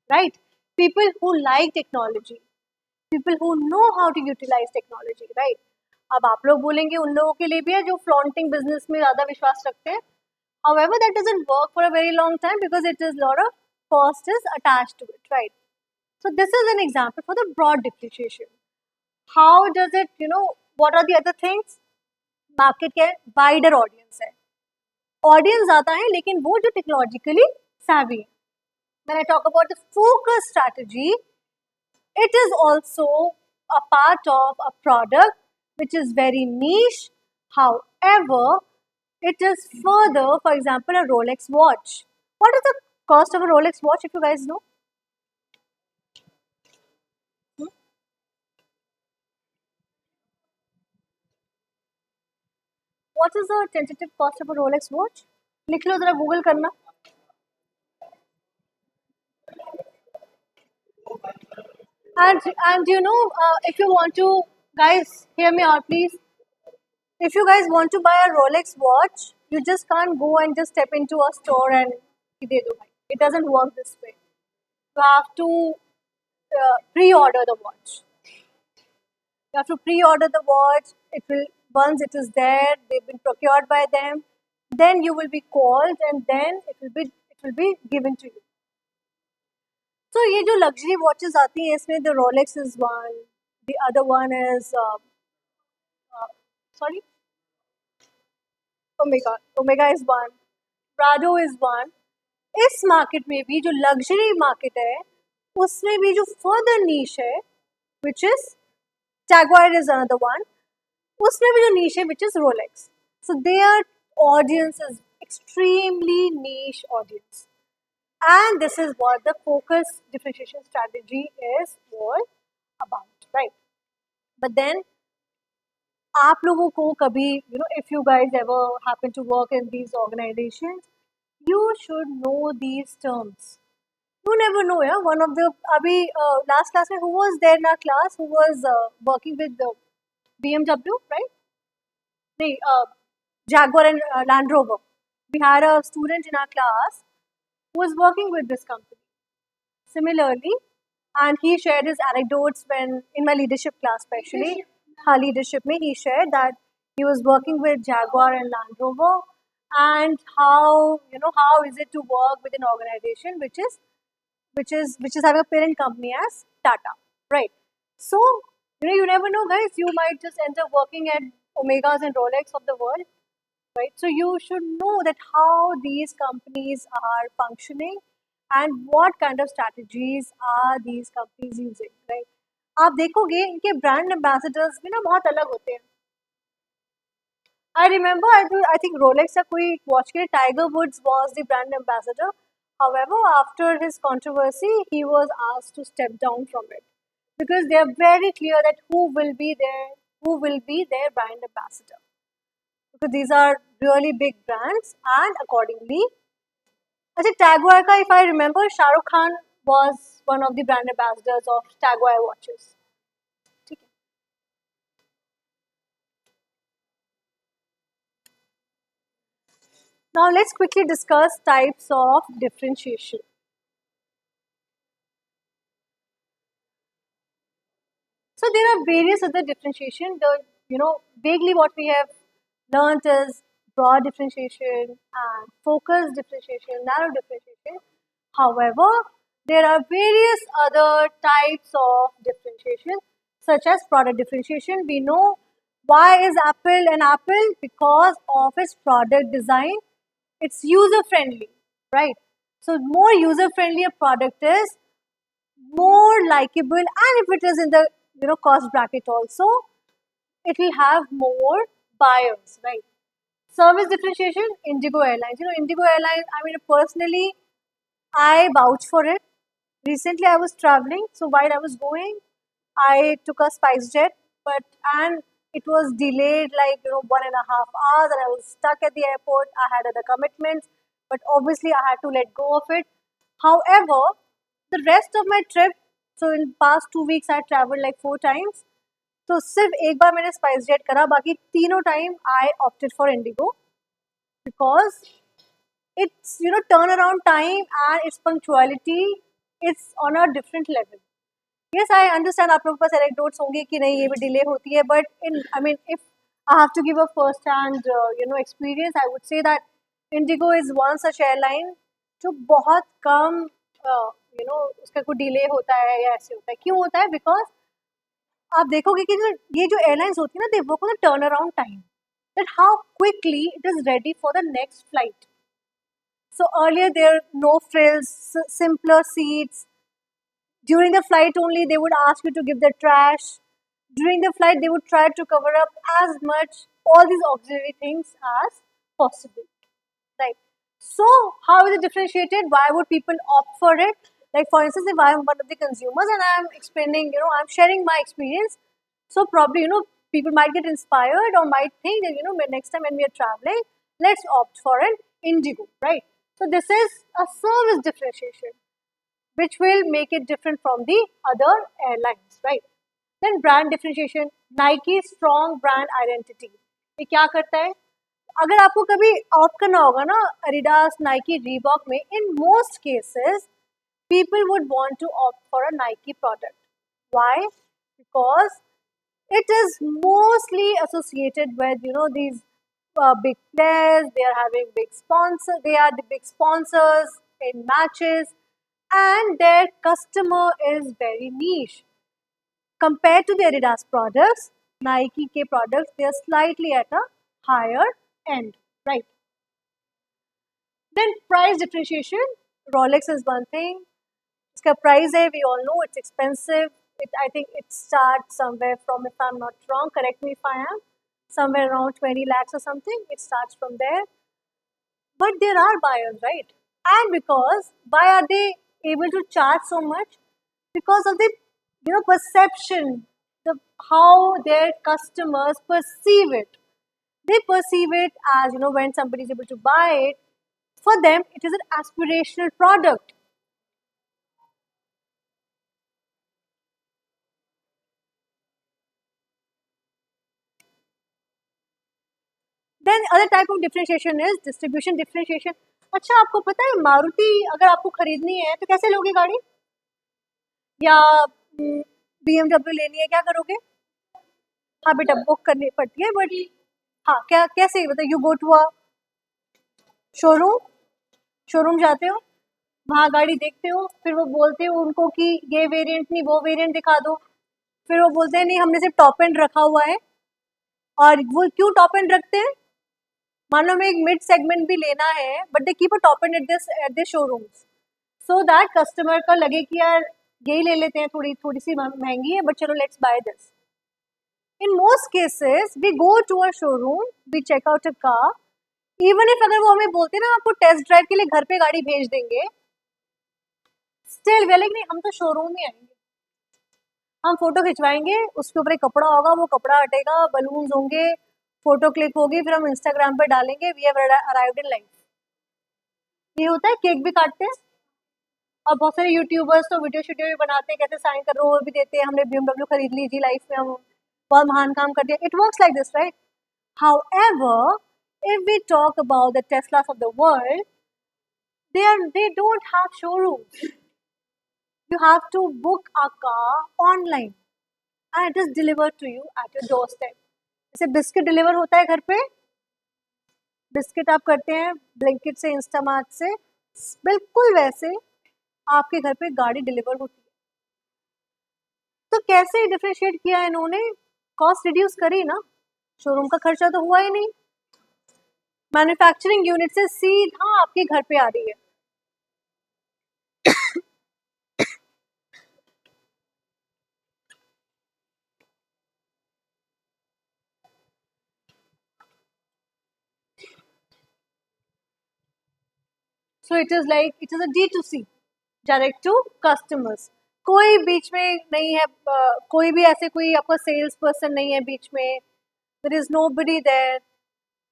right? People who like technology, people who know how to utilise technology, right? अब आप लोग बोलेंगे उन लोगों के लिए भी है जो फ्लॉन्टिंग बिजनेस में ज़्यादा विश्वास रखते हैं. However, that doesn't work for a very long time because it is a lot of cost is attached to it, right? So this is an example for the broad depreciation. How does it, what are the other things? Market के wider audience है. Audience ज़्यादा है लेकिन वो जो technologically savvy है. When I talk about the focus strategy, it is also a part of a product which is very niche. However, it is further, for example, a Rolex watch. What is the cost of a Rolex watch, if you guys know? What is the tentative cost of a Rolex watch? लिख लो जरा, Google करना. And if you want to, guys, hear me out, please. If you guys want to buy a Rolex watch, you just can't go and just step into a store and दे दो भाई. It doesn't work this way. You have to pre-order the watch. You have to pre-order the watch. It will, once it is there, they've been procured by them. Then you will be called, and then it will be given to you. So ये जो luxury watches आती हैं इसमें the Rolex is one, the other one is sorry, Omega is one, Prado is one. इस market में भी जो luxury market है उसमें भी जो फर्दर नीश है, which is Jaguar is another one. उसमें भी जो niche है, which is Rolex. So their audience is extremely niche audience, and this is what the focus differentiation strategy is all about, right? But then, आप लोगों को कभी, if you guys ever happen to work in these organizations, you should know these terms. You never know, yeah. One of the abhi last class mein who was there in our class who was working with the BMW, right? The Jaguar and Land Rover. We had a student in our class who was working with this company. Similarly, and he shared his anecdotes when in my leadership class, especially her leadership, mein, he shared that he was working with Jaguar and Land Rover, and how how is it to work with an organization which is having a parent company as Tata, right? So you never know, guys. You might just end up working at Omegas and Rolex of the world, right? So you should know that how these companies are functioning and what kind of strategies are these companies using, right? आप देखोगे इनके brand ambassadors भी ना बहुत अलग होते हैं. I remember, I think Rolex का कोई watch के लिए Tiger Woods was the brand ambassador. However, after his controversy, he was asked to step down from it because they are very clear that who will be their brand ambassador. Because these are really big brands, and accordingly, I think Tagwar ka, if I remember, Shah Rukh Khan was one of the brand ambassadors of Tagwar watches. ठीक है. Now let's quickly discuss types of differentiation. So there are various other differentiation. Vaguely what we have learned is broad differentiation and focused differentiation, narrow differentiation. However, there are various other types of differentiation, such as product differentiation. We know why is Apple an Apple? Because of its product design. It's user friendly, right? So more user friendly a product is, more likable, and if it is in the cost bracket also, it will have more buyers, right? Service differentiation, Indigo Airlines. Indigo Airlines, I mean, personally, I vouch for it. Recently, I was traveling, so while I was going, I took a Spice Jet, and it was delayed like 1.5 hours, and I was stuck at the airport. I had other commitments, but obviously, I had to let go of it. However, the rest of my trip, so in past 2 weeks, I traveled like 4 times. तो सिर्फ एक बार मैंने spice jet करा, बाकी तीनों time I opted for Indigo because its turnaround time and its punctuality, it's on a different level. Yes, I understand आप लोगों के पास anecdotes होंगे कि नहीं ये भी delay होती है, but if I have to give a first hand experience, I would say that Indigo is one such airline जो बहुत कम उसका कोई delay होता है या ऐसे होता है. क्यों होता है? Because आप देखोगे कि ये जो airlines होती है ना, they work on the turnaround time, that how quickly it is ready for the next flight. So earlier there are no frills, simpler seats. During the flight only, they would ask you to give the trash. During the flight, they would try to cover up as much all these auxiliary things as possible. Right. So how is it differentiated? Why would people opt for it? Like for instance, if I am one of the consumers and I am explaining, I'm sharing my experience. So probably, people might get inspired or might think that, next time when we are traveling, let's opt for an Indigo, right? So this is a service differentiation, which will make it different from the other airlines, right? Then brand differentiation, Nike strong brand identity. ये क्या करता है? अगर आपको कभी opt करना होगा ना Adidas, Nike, Reebok में, in most cases, people would want to opt for a Nike product. Why? Because it is mostly associated with these big players. They are having big sponsors. They are the big sponsors in matches, and their customer is very niche. Compared to the Adidas products, Nike के products, they are slightly at a higher end, right? Then price differentiation. Rolex is one thing. इसका price है, we all know it's expensive. I think it starts somewhere from, if I'm not wrong, correct me if I am, somewhere around 20 lakhs or something. It starts from there. But there are buyers, right? And because, why are they able to charge so much? Because of the perception, how their customers perceive it. They perceive it as when somebody is able to buy it, for them it is an aspirational product. Then other type of differentiation is distribution differentiation. अच्छा आपको पता है मारुति अगर आपको खरीदनी है तो कैसे लोगे गाड़ी, या BMW लेनी है क्या करोगे? हाँ बेटा बुक करनी पड़ती है, बट हाँ क्या कैसे मतलब you go to a showroom जाते हो, वहाँ गाड़ी देखते हो, फिर वो बोलते हो उनको कि ये वेरिएंट नहीं वो वेरिएंट दिखा दो, फिर वो बोलते हैं नहीं हमने सिर्फ टॉप एंड रखा हुआ है। और वो क्यों टॉप एंड रखते हैं? मान लो हमें एक मिड सेगमेंट भी लेना है but they keep a top and at this showrooms so that customer का लगे कि यार यही ले लेते हैं, थोड़ी सी महंगी है बट चलो let's buy this. In most cases we go to a showroom, we check out a car, even if अगर वो हमें बोलते हैं ना आपको टेस्ट ड्राइव के लिए घर पे गाड़ी भेज देंगे, स्टिल वे लाइक नहीं हम तो शोरूम ही आएंगे, हम फोटो खिंचवाएंगे, उसके ऊपर एक कपड़ा होगा, वो कपड़ा हटेगा, बलून्स होंगे, फोटो क्लिक होगी, फिर हम इंस्टाग्राम पे डालेंगे we have arrived in life. ये होता है, केक भी काटते हैं और बहुत सारे यूट्यूबर्स तो वीडियो भी बनाते हैं कैसे साइन कर रहे हो, वो भी देते हैं हमने BMW खरीद ली जी, लाइफ में हम बहुत महान काम कर दिया। It works like this right. However if we talk about the Teslas of the world, they don't have showrooms. You have to book a car online and it is delivered to you at your doorstep. जैसे biscuit deliver होता है घर पे, biscuit आप करते हैं Blinkit से, Instamart से, बिल्कुल वैसे आपके घर पे गाड़ी डिलीवर होती है। तो कैसे डिफरेंशिएट किया इन्होंने? कॉस्ट रिड्यूस करी ना, शोरूम का खर्चा तो हुआ ही नहीं, मैन्युफैक्चरिंग यूनिट से सीधा आपके घर पे आ रही है। So it is like it is a D2C, direct to customers. कोई बीच में नहीं है, कोई भी ऐसे कोई आपका सेल्स पर्सन नहीं है बीच में, देयर इज नोबडी देयर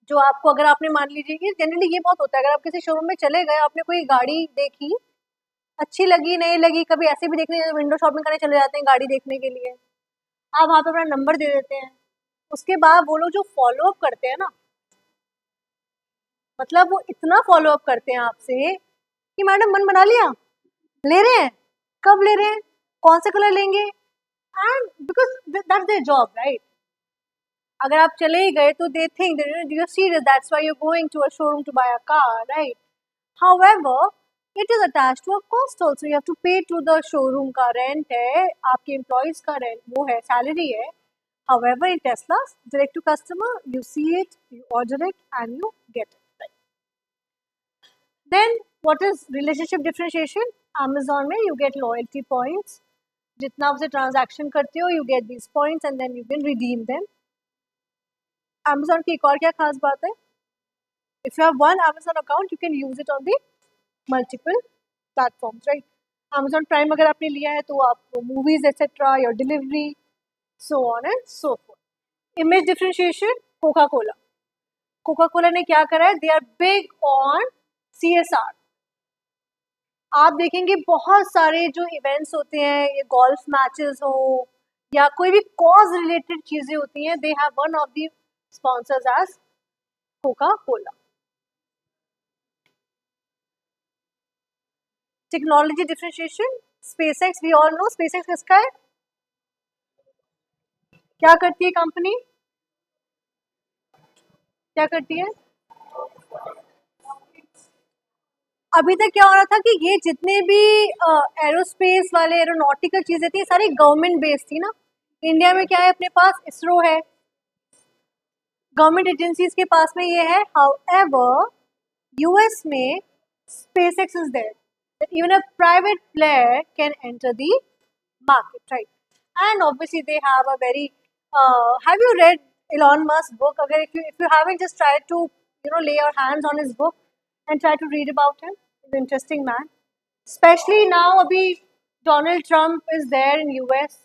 जो आपको, अगर आपने मान लीजिए कि जनरली ये बहुत होता है, अगर आप किसी शोरूम में चले गए, आपने कोई गाड़ी देखी, अच्छी लगी नहीं लगी, कभी ऐसे भी देखने विंडो शॉपिंग करने चले जाते हैं गाड़ी देखने के लिए, आप वहाँ पे अपना नंबर दे देते हैं, उसके बाद वो लोग जो फॉलो अप करते हैं ना, मतलब वो इतना फॉलो अप करते हैं आपसे कि मैडम मन बना लिया, ले रहे हैं, कब ले रहे हैं, कौन से कलर लेंगे, and because that's their job right. अगर आप चले ही गए तो they think you are serious, that's why you are going to a showroom to buy a car right. However it is attached to a cost also, you have to pay to the showroom का rent है, आपके employees का rent वो है, salary है। However, in Teslas, direct to customer, you see it, you order it, and you get it. Right? Then, what is relationship differentiation? Amazon में you get loyalty points. जितना आपसे transaction करते हो, you get these points, and then you can redeem them. Amazon की एक और क्या खास बात है? If you have one Amazon account, you can use it on the multiple platforms, right? Amazon Prime अगर आपने लिया है तो आप movies etc. your delivery, so on and so forth. Image differentiation, Coca Cola ने क्या करा है? They are big on CSR। आप देखेंगे बहुत सारे जो इवेंट्स होते हैं, ये गोल्फ मैचेस हो या कोई भी कॉज रिलेटेड चीजें होती हैं, they have one of the sponsors as Coca Cola. Technology differentiation, SpaceX, we all know SpaceX किसका है, क्या करती है कंपनी, क्या करती है? अभी तक क्या हो रहा था कि ये जितने भी एरोस्पेस वाले एरोनॉटिकल चीजें थी सारी गवर्नमेंट बेस्ड थी ना। इंडिया में क्या है, अपने पास इसरो है, गवर्नमेंट एजेंसीज के पास में ये है। हाउएवर यूएस में SpaceX is there, that even a private player can enter the market, right? And obviously they have a very have you read Elon Musk's book? Agar if you haven't, just try to lay your hands on his book and try to read about him. He's an interesting man, especially now abhi Donald Trump is there in US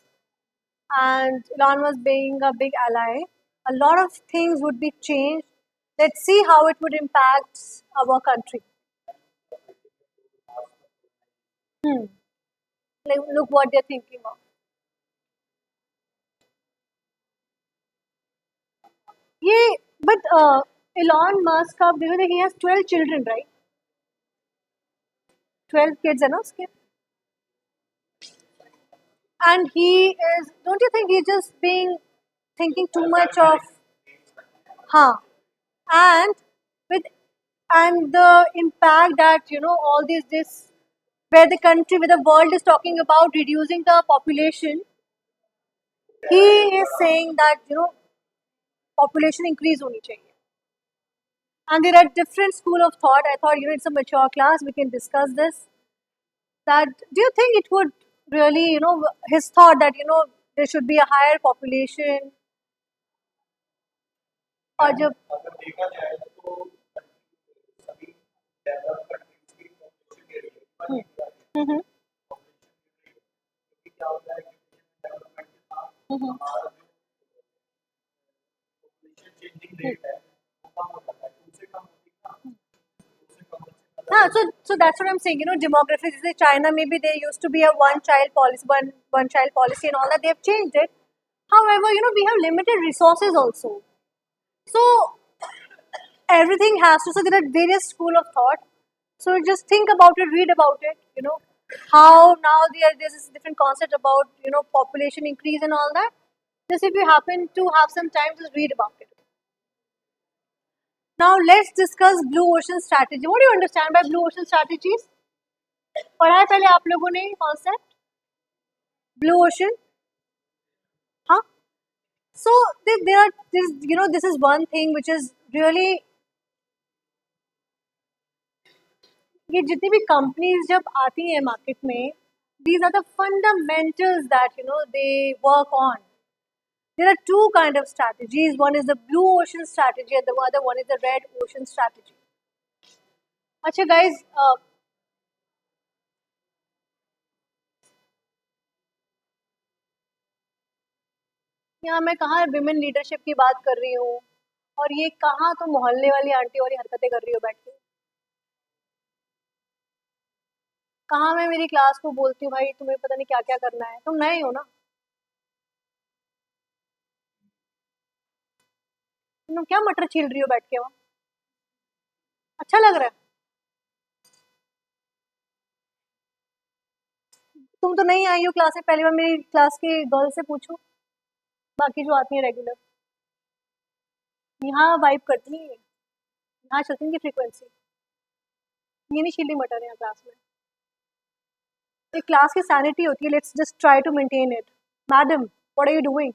and Elon Musk being a big ally, a lot of things would be changed. Let's see how it would impact our country. Like, look what they're thinking of. ये but Elon Musk, आप देखो, he has 12 children, right? 12 kids है ना उसके. And he is, don't you think he's just being thinking too much of, huh? And with, and the impact that, all this where the country, where the world is talking about reducing the population, he is saying that, population increase honi chahiye. And there are different school of thought. I thought, it's a mature class, we can discuss this. That, do you think it would really, his thought that, there should be a higher population, और जब अगर देखा जाए तो सभी develop countries की population के हम्म क्या होता है कि डेवलपमेंट के साथ हम्म हमारा जो पॉपुलेशन चेंजिंग रेट है वो कम हो जाता है उससे कम होती है ना उससे कम बच्चे हाँ, so that's what I'm saying. Demography. China, maybe there used to be a one-child policy, one child policy, and all that. They've changed it. However, we have limited resources also. So everything has to. So there are various school of thought. So just think about it, read about it. How now there's this different concept about population increase and all that. Just if you happen to have some time, just read about it. Now let's discuss blue ocean strategy. What do you understand by blue ocean strategies? पढ़ा है पहले आप लोगों ने concept blue ocean, हाँ? So there are this is one thing which is really, ये जितनी भी कंपनीज जब आती हैं मार्केट में, these are the fundamentals that they work on. There are two kind of strategies. One is the blue ocean strategy and the other one is the red ocean strategy. अच्छा guys, यहाँ मैं कहाँ women leadership की बात कर रही हूँ और ये कहाँ तो मोहल्ले वाली आंटी वाली हरकतें कर रही हो बैठ के. कहाँ मैं मेरी क्लास को बोलती हूँ भाई तुम्हें पता नहीं क्या क्या करना है, तुम नए हो ना, तुम क्या मटर छील रही हो बैठ के वहाँ, अच्छा लग रहा है? तुम तो नहीं आई हो क्लास में, पहली बार मेरी क्लास के गर्ल से पूछो, बाकी जो आती है रेगुलर यहाँ वाइब करती है, यहाँ चलती है फ्रीक्वेंसी, ये नहीं छीली मटर यहाँ क्लास में. एक क्लास की सैनिटी होती है, let's just try to maintain it. Madam, what are you doing?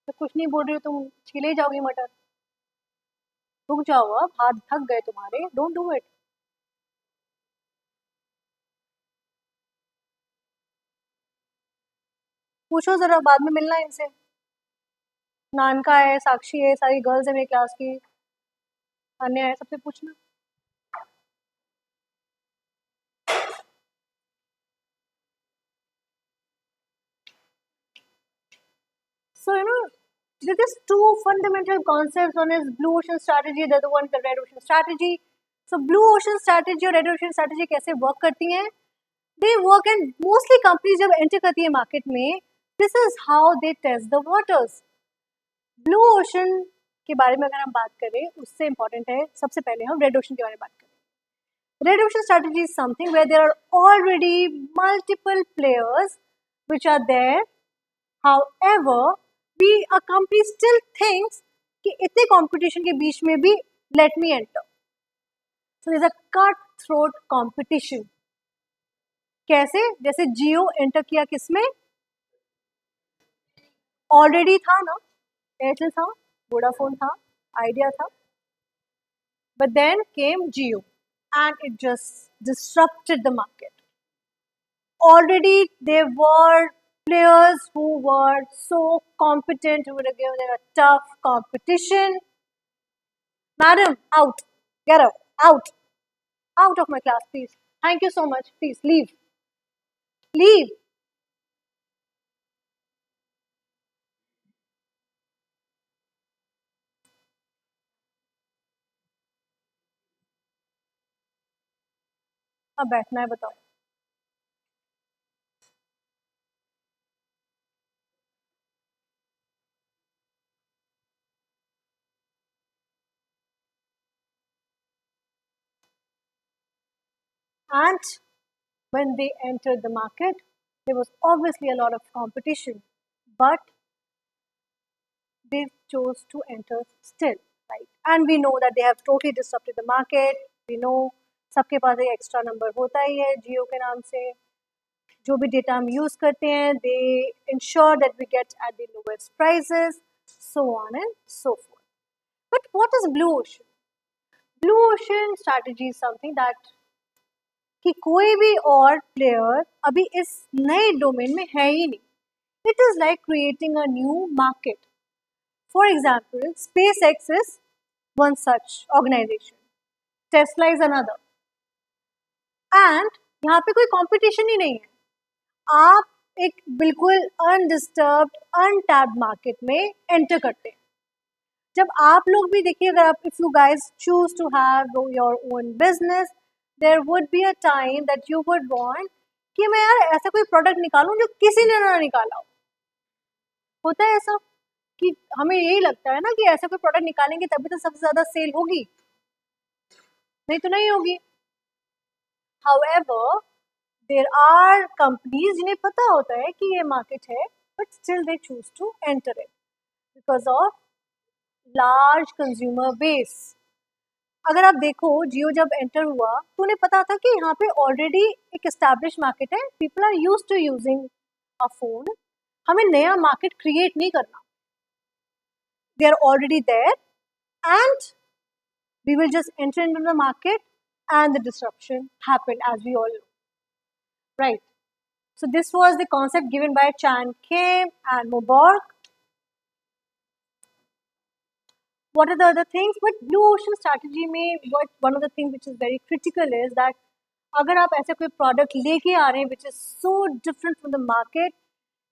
तो कुछ नहीं बोल रही हो, तुम छीले ही जाओगी मटर, रुक जाओ, अब हाथ थक गए तुम्हारे, डोंट डू इट. पूछो जरा, बाद में मिलना इनसे. नानका है, साक्षी है, सारी गर्ल्स है मेरी क्लास की, अन्य है, सबसे पूछना. So there are just two fundamental concepts. One is blue ocean strategy, the other one is the red ocean strategy. So blue ocean strategy और red ocean strategy कैसे work करती हैं? They work, and mostly companies जब enter करती है market में, this is how they test the waters. Blue ocean के बारे में अगर हम बात करें, उससे इम्पोर्टेंट है सबसे पहले हम रेड ओशन के बारे में बात करें. Red ocean strategy is something where there are already multiple players which are there. However, a company still thinks कि इतने competition के बीच में भी let me enter. So there's a cutthroat competition. कैसे? जैसे जियो एंटर किया किसमें? ऑलरेडी था ना, एयरटेल था, वोडाफोन था, आइडिया था, but then came Jio and it just disrupted the market. Already there were players who were so competent, who would have given them a tough competition. Madam, out. Get out. Out. Out of my class, please. Thank you so much. Please leave. Leave. अब बैठना है, बताओ। And when they entered the market, there was obviously a lot of competition, but they chose to enter still, right? And we know that they have totally disrupted the market. We know सबके पास एक extra number होता ही है जियो के नाम से। जो भी डेटा हम यूज करते हैं, they ensure that we get at the lowest prices, so on and so forth. But what is blue ocean? Blue ocean strategy is something that कि कोई भी और प्लेयर अभी इस नए डोमेन में है ही नहीं। It is like creating a new market. For example, SpaceX is one such organization, Tesla is another, and यहाँ पे कोई कंपटीशन ही नहीं है। आप एक बिल्कुल अनडिस्टर्ब्ड अनटैप्ड मार्केट में एंटर करते हैं। जब आप लोग भी देखिए, अगर आप, if you guys choose to have your own business, there would be a time that you would want कि मैं यार ऐसा कोई प्रोडक्ट निकालूं जो किसी ने ना निकाला हो। होता है ऐसा कि हमें यही लगता है ना कि ऐसा कोई प्रोडक्ट निकालेंगे तभी तो सबसे ज्यादा सेल होगी, नहीं तो नहीं होगी। However, there are companies जिन्हें पता होता है कि ये मार्केट है, but still they choose to enter it because of large consumer base. अगर आप देखो, जियो जब एंटर हुआ तो उन्हें पता था कि यहाँ पे ऑलरेडी एक एस्टैब्लिश मार्केट है, people are use to using a phone, हमें नया मार्केट क्रिएट नहीं करना। They are already there and we will just enter into the market, and the disruption happened, as we all know, right? So this was the concept given by Chan Kim and Moberg. What are the other things? But blue ocean strategy में what one of the things which is very critical is that अगर आप ऐसा कोई product लेके आ रहे हैं which is so different from the market,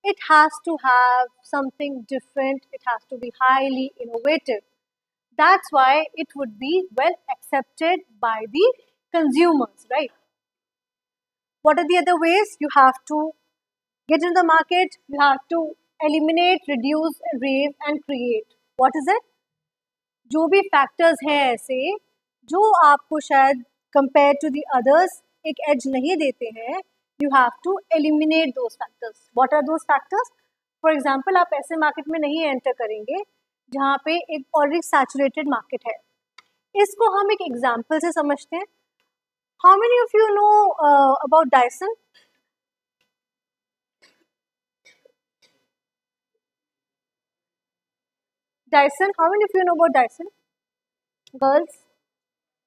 it has to have something different. It has to be highly innovative. That's why it would be well accepted by the consumers, right? What are the other ways? You have to get into the market, you have to eliminate, reduce, raise and create. What is it? जो भी factors हैं ऐसे जो आपको शायद compared to the others एक edge नहीं देते हैं, you have to eliminate those factors. What are those factors? For example, आप ऐसे market में नहीं enter करेंगे जहाँ पे एक already saturated market है। इसको हम एक एग्जाम्पल से समझते हैं। How many of you know about Dyson? Dyson, how many of you know about Dyson? Girls,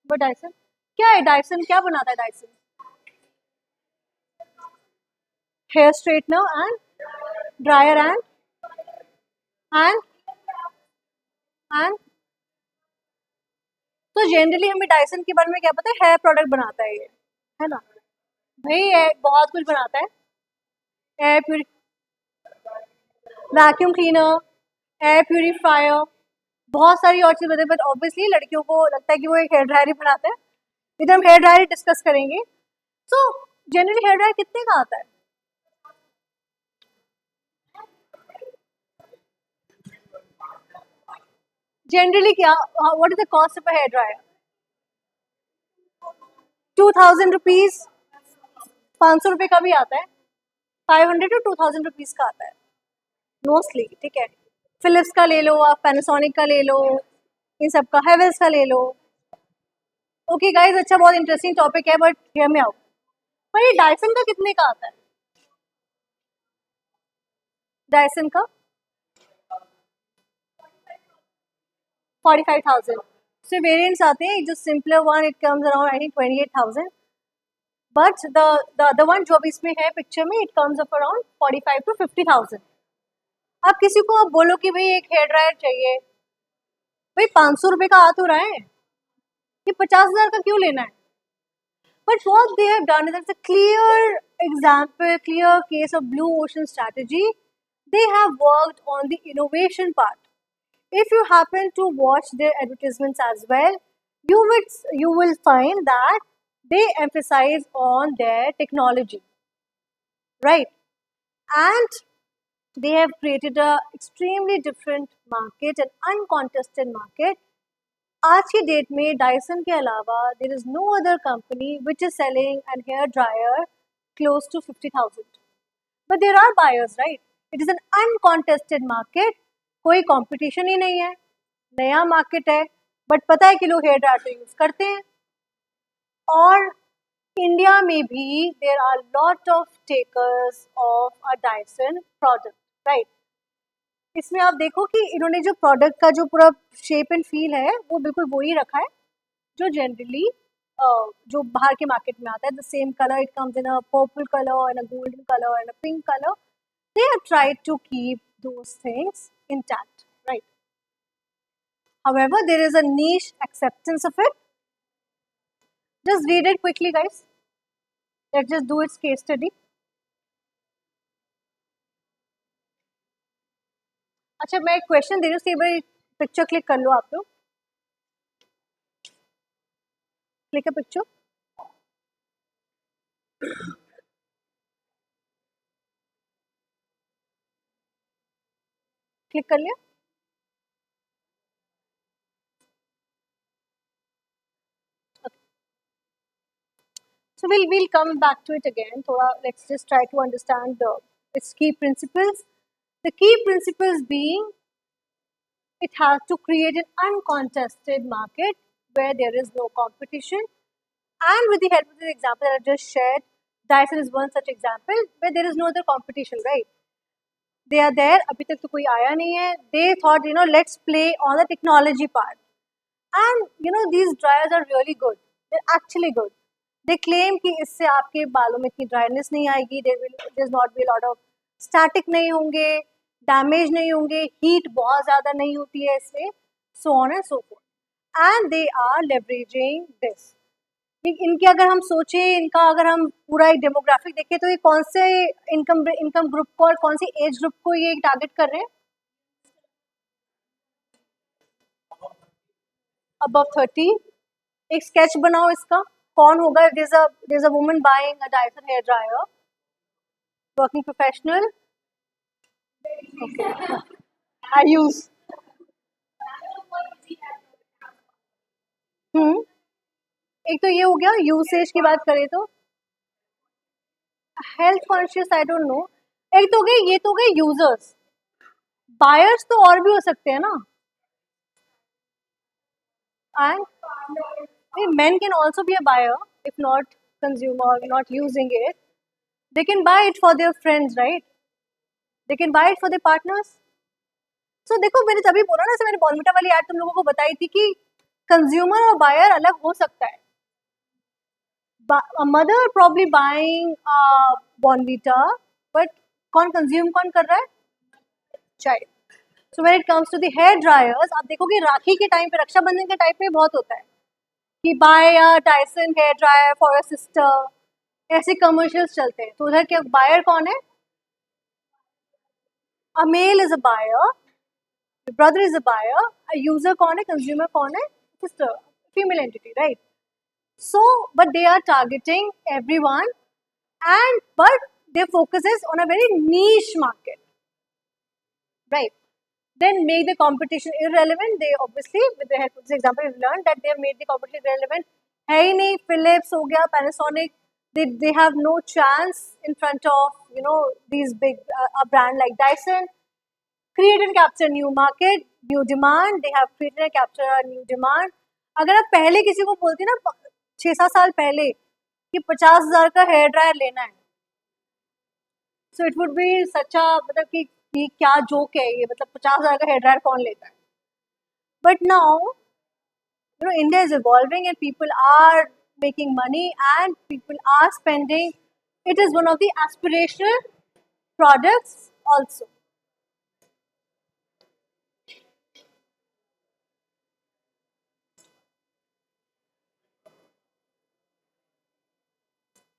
about Dyson क्या है? डायसन क्या बनाता है? Dyson hair straightener and dryer and and and तो जनरली हमें डायसन के बारे में क्या पता है? हेयर प्रोडक्ट बनाता है ये, है ना भाई? बहुत कुछ बनाता है, air puree, vacuum cleaner, air purifier, बहुत सारी और चीज़ बताते हैं। बट ऑब्वियसली लड़कियों को लगता है कि वो एक हेयर ड्रायर ही बनाता है। इधर हम हेयर ड्रायर डिस्कस करेंगे। सो जनरली हेयर ड्रायर कितने का आता है? जनरली क्या, what is the cost of a hair dryer? 2000 rupees, 500 रुपये का भी आता है, 500 टू 2000 रुपीज का आता है मोस्टली, ठीक है। फिलिप्स का ले लो आप, पैनासोनिक का ले लो, इन सब का, हेवेल्स का ले लो। ओके गाइज, अच्छा बहुत इंटरेस्टिंग टॉपिक है, बट हियर मी आउट। पर ये डायसन का कितने का आता है? डायसन का 45,000 से वेरिएंट्स आते हैं। जो simpler one it comes around I think 28,000, but the other one जो अभी इसमें है पिक्चर में, it comes up around 45 to 50,000। आप किसी को आप बोलो कि भाई एक हेयर ड्रायर चाहिए, भाई 500 रुपये का आ तो रहा है, ये 50,000 का क्यों लेना है? But what they have done is, it's a clear example, clear case of blue ocean strategy. They have worked on the innovation part. If you happen to watch their advertisements as well, you will find that they emphasize on their technology, right? And they have created a extremely different market, an uncontested market. आज की date में Dyson के अलावा there is no other company which is selling an hair dryer close to 50,000. But there are buyers, right? It is an uncontested market. कोई competition ही नहीं है, नया मार्केट है, बट पता है कि लोग हेयर ड्रायर यूज करते हैं. और इंडिया में भी there are lot of takers of a Dyson product, right? इसमें आप देखो कि इन्होंने जो प्रोडक्ट का जो पूरा शेप एंड फील है वो बिल्कुल वही रखा है जो जनरली जो बाहर के मार्केट में आता है. The same colour, it comes in a purple colour and a golden colour and a pink colour. They have tried to keep those things intact, right? However, there is a niche acceptance of it. Just read it quickly, guys. Let's just do its case study. अच्छा, मैं एक question दे रही हूँ, सी भाई picture click कर लो आप लोग. Click a picture. Click कर लिया? So we'll come back to it again. Let's just try to understand its key principles. The key principles being it has to create an uncontested market where there is no competition. And with the help of the example that I just shared, Dyson is one such example where there is no other competition, right? They are there. अभी तक तो कोई आया नहीं है. They thought, let's play on the technology part. And these dryers are really good. They're actually good. They claim कि इससे आपके बालों में इतनी ड्राइनेस नहीं आएगी. There's not be a lot of static नहीं होंगे, डैमेज नहीं होंगे, हीट बहुत ज़्यादा नहीं होती है इससे, so on and so forth. And they are leveraging this. इनके अगर हम सोचें, इनका अगर हम पूरा एक डेमोग्राफिक देखें तो ये कौन से इनकम ग्रुप को और कौन सी एज ग्रुप को ये टारगेट कर रहे हैं? अबव 30. एक स्केच बनाओ इसका. कौन होगा? there's a woman buying a Dyson hair dryer, working professional. Okay. I use. एक तो ये हो गया यूसेज की बात करें तो. Health conscious I don't know. एक तो गए, ये तो गए यूजर्स. बायर्स तो और भी हो सकते हैं ना. And men can also be a buyer if not consumer, not using it. They can buy it for their friends, right? They can buy it for their partners. So देखो, मैंने तभी बोला ना, मैंने बॉर्नविटा वाली ऐड तुम लोगों को बताई थी कि कंज्यूमर और बायर अलग हो सकता है. A mother probably buying Bournvita, but कौन कंज्यूम कौन कर रहा है? Child. So when it comes to the hair dryers, आप देखोगे राखी के टाइम पे, रक्षाबंधन के टाइम पे बहुत होता है कि buy a Dyson hair dryer for a sister, ऐसे कमर्शियल्स चलते हैं. तो उधर क्या बायर कौन है? A male is a buyer, brother is a buyer. A user कौन है? कंज्यूमर कौन है? Sister, female entity, right? So but they are targeting everyone, and but their focus is on a very niche market, right? Then make the competition irrelevant. They obviously, with the help of this example, we've learned that they have made the competition irrelevant. है ही नहीं. Philips हो गया, Panasonic, they have no chance in front of these big a brand like Dyson. Create and capture new market, new demand. They have created and captured a new demand. अगर आप पहले किसी को बोलती ना 6-7 साल पहले कि 50,000 का हेयर ड्रायर लेना है, सो इट वुड बी सच अ, मतलब कि क्या जोक है ये, मतलब 50,000 का हेयर ड्रायर कौन लेता है? But now India is evolving and people are making money and people are spending. It is one of the aspirational products also.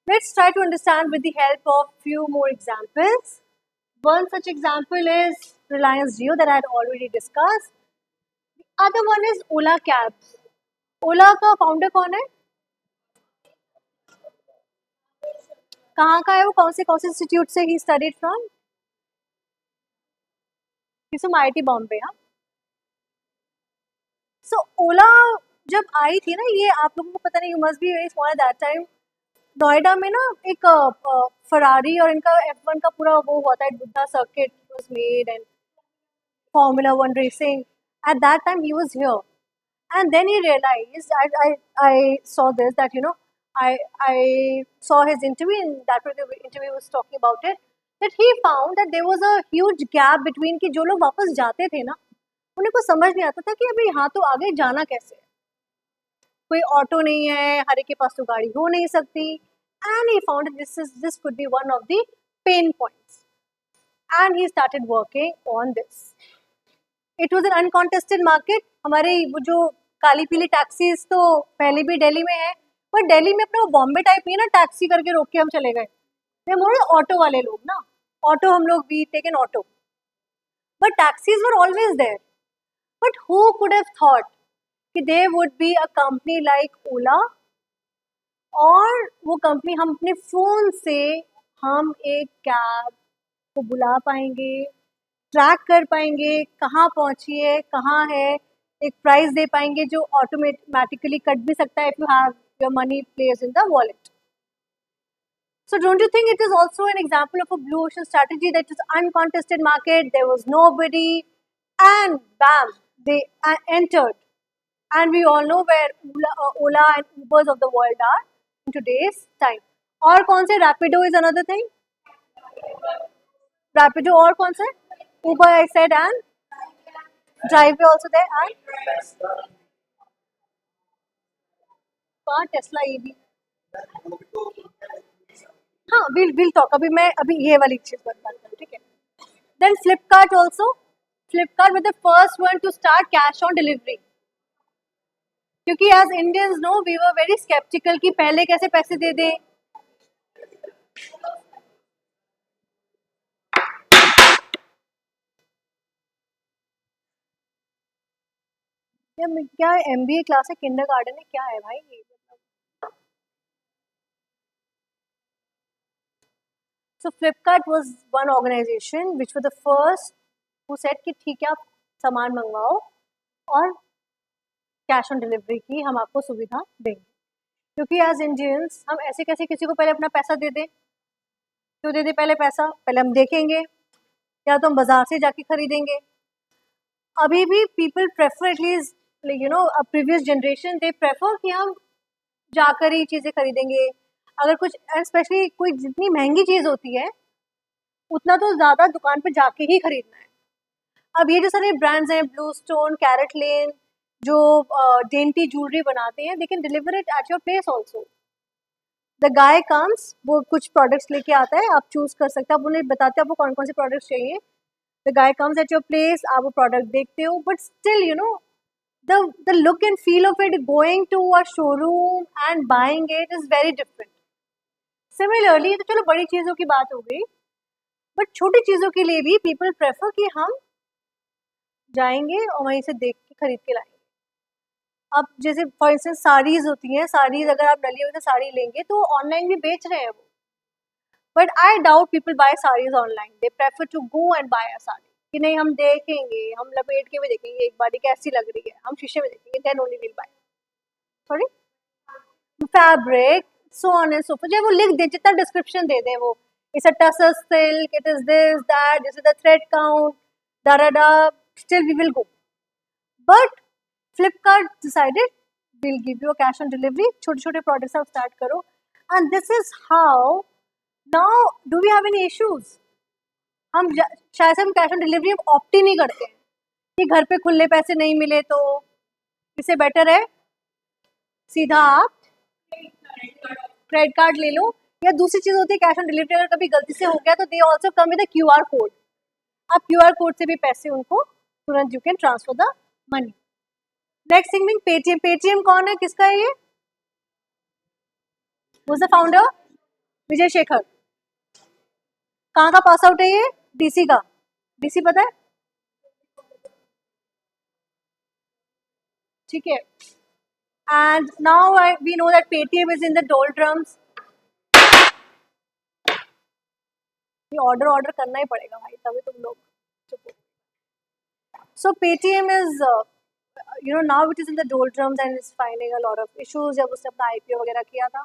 Let's try to understand with the help of few more examples. One such example is Reliance Jio that I had already discussed. The other one is Ola Cabs. Ola का founder कौन है? कहाँ का है वो, कौन से institute से he studied from? From IIT Bombay. हाँ, सो ओला जब आई थी ना, ये आप लोगों को पता नहीं, you must be very small at that time, Noida में ना एक फरारी और इनका F1 का पूरा वो हुआ था, Buddha circuit was made and Formula One racing. At that time, he was here, and then he realized. I saw this, that I saw his interview, and that particular interview was talking about it. That he found that there was a huge gap between कि जो लोग वापस जाते थे ना, उन्हें को समझ नहीं आता था कि अभी यहाँ तो आगे जाना कैसे है। कोई ऑटो नहीं है, हर एक के पास तो गाड़ी हो नहीं सकती, and he found that this could be one of the pain points, and he started working on this. It was an uncontested market. हमारे वो जो काली पीली टैक्सीज तो पहले भी दिल्ली में है, पर दिल्ली में अपना वो बॉम्बे टाइप नहीं है ना, टैक्सी करके रोक के हम चले गए। वे मोर ऑटो वाले लोग ना, ऑटो हम लोग भी taken auto, but taxis were always there. But who could have thought कि there would be a company like Ola, और वो कंपनी हम अपने फोन से हम एक कैब को बुला पाएंगे, ट्रैक कर पाएंगे कहाँ पहुंची है, कहाँ है, एक प्राइस दे पाएंगे जो ऑटोमेटिकली कट भी सकता है if you have your money place in the wallet. So don't you think it is also an example of a blue ocean strategy, that is uncontested market, there was nobody, and bam, they entered, and we all know where Ola and Ubers of the world are in today's time. और कौन से, Rapido is another thing, Rapido, और कौन से, Uber I said, and Driveway also there, and Tesla EV. हाँ, we'll talk. अभी ये वाली चीज पर बात करूँ, ठीक है? Then Flipkart also. Flipkart was the first one to start cash on delivery. क्योंकि as Indians know, we were very skeptical कि पहले कैसे पैसे दे दें। क्या MBA क्लास है, किंडरगार्टन है, क्या है भाई ये? So Flipkart was one organization which was the first who said कि ठीक है, आप सामान मंगवाओ और कैश ऑन डिलीवरी की हम आपको सुविधा देंगे। क्योंकि एज इंडियंस हम ऐसे कैसे किसी को पहले अपना पैसा दे दें? क्यों दे दें पहले पैसा? पहले हम देखेंगे, या तो हम बाजार से जाके खरीदेंगे। अभी भी people prefer, at least previous generation, they prefer कि हम जाकर ही चीज़ें खरीदेंगे। अगर कुछ स्पेशली कोई जितनी महंगी चीज़ होती है उतना तो ज़्यादा दुकान पे जाके ही खरीदना है। अब ये जो सारे ब्रांड्स हैं, ब्लू स्टोन, कैरेट लेन, जो डेंटी ज्वेलरी बनाते हैं, they can deliver it at your place also. The guy comes, वो कुछ प्रोडक्ट्स लेके आता है, आप चूज कर सकते हैं, आप उन्हें बताते हैं आपको कौन कौन से प्रोडक्ट्स चाहिए। The guy comes at your place, आप वो प्रोडक्ट देखते हो, but still the look and feel of it, going to a showroom and buying it, is very different. Similarly, तो चलो बड़ी चीज़ों की बात हो गई, बट छोटी चीज़ों के लिए भी पीपल प्रेफर कि हम जाएंगे और वहीं से देख के खरीद के लाएंगे। अब जैसे फॉर इंस्टेंस साड़ीज होती हैं, साड़ीज अगर आप डली हुई साड़ी लेंगे तो ऑनलाइन भी बेच रहे हैं वो, but I doubt people buy saris online. They prefer to go and buy a sari कि नहीं, हम देखेंगे, हम लपेट के भी देखेंगे एक बार कैसी लग रही है, हम शीशे में देखेंगे, then only will buy. Sorry, fabric, so on and so forth, चाहे वो लिख दे, जितना डिस्क्रिप्शन दे दें, वो it's a tussar silk, it is this that, this is the thread count, da da da, still we will go. But Flipkart decided we'll give you a cash on delivery, छोटे छोटे प्रोडक्ट्स आप start करो, and this is how now do we have any issues? हम शायद से हम cash on delivery opt ही नहीं करते हैं कि घर पे खुले पैसे नहीं मिले तो इससे बेटर है सीधा आप क्रेडिट कार्ड ले लो। या दूसरी चीज होती है कैश ऑन डिलीवरी, अगर कभी गलती से हो गया तो they also come with QR code, आप QR कोड से भी पैसे उनको तुरंत you can transfer the money. Next thing mean Paytm. Paytm कौन है, किसका है ये? Who's the founder? Vijay Shekhar. कहाँ का पास आउट है ये? DC का। DC पता है? ठीक है। And now we know that Paytm is in the doldrums. ये ऑर्डर करना ही पड़ेगा भाई, तभी तुम लोग चुप हो। So Paytm is, now it is in the doldrums and is finding a lot of issues. जब उसने अपना IPO वगैरह किया था,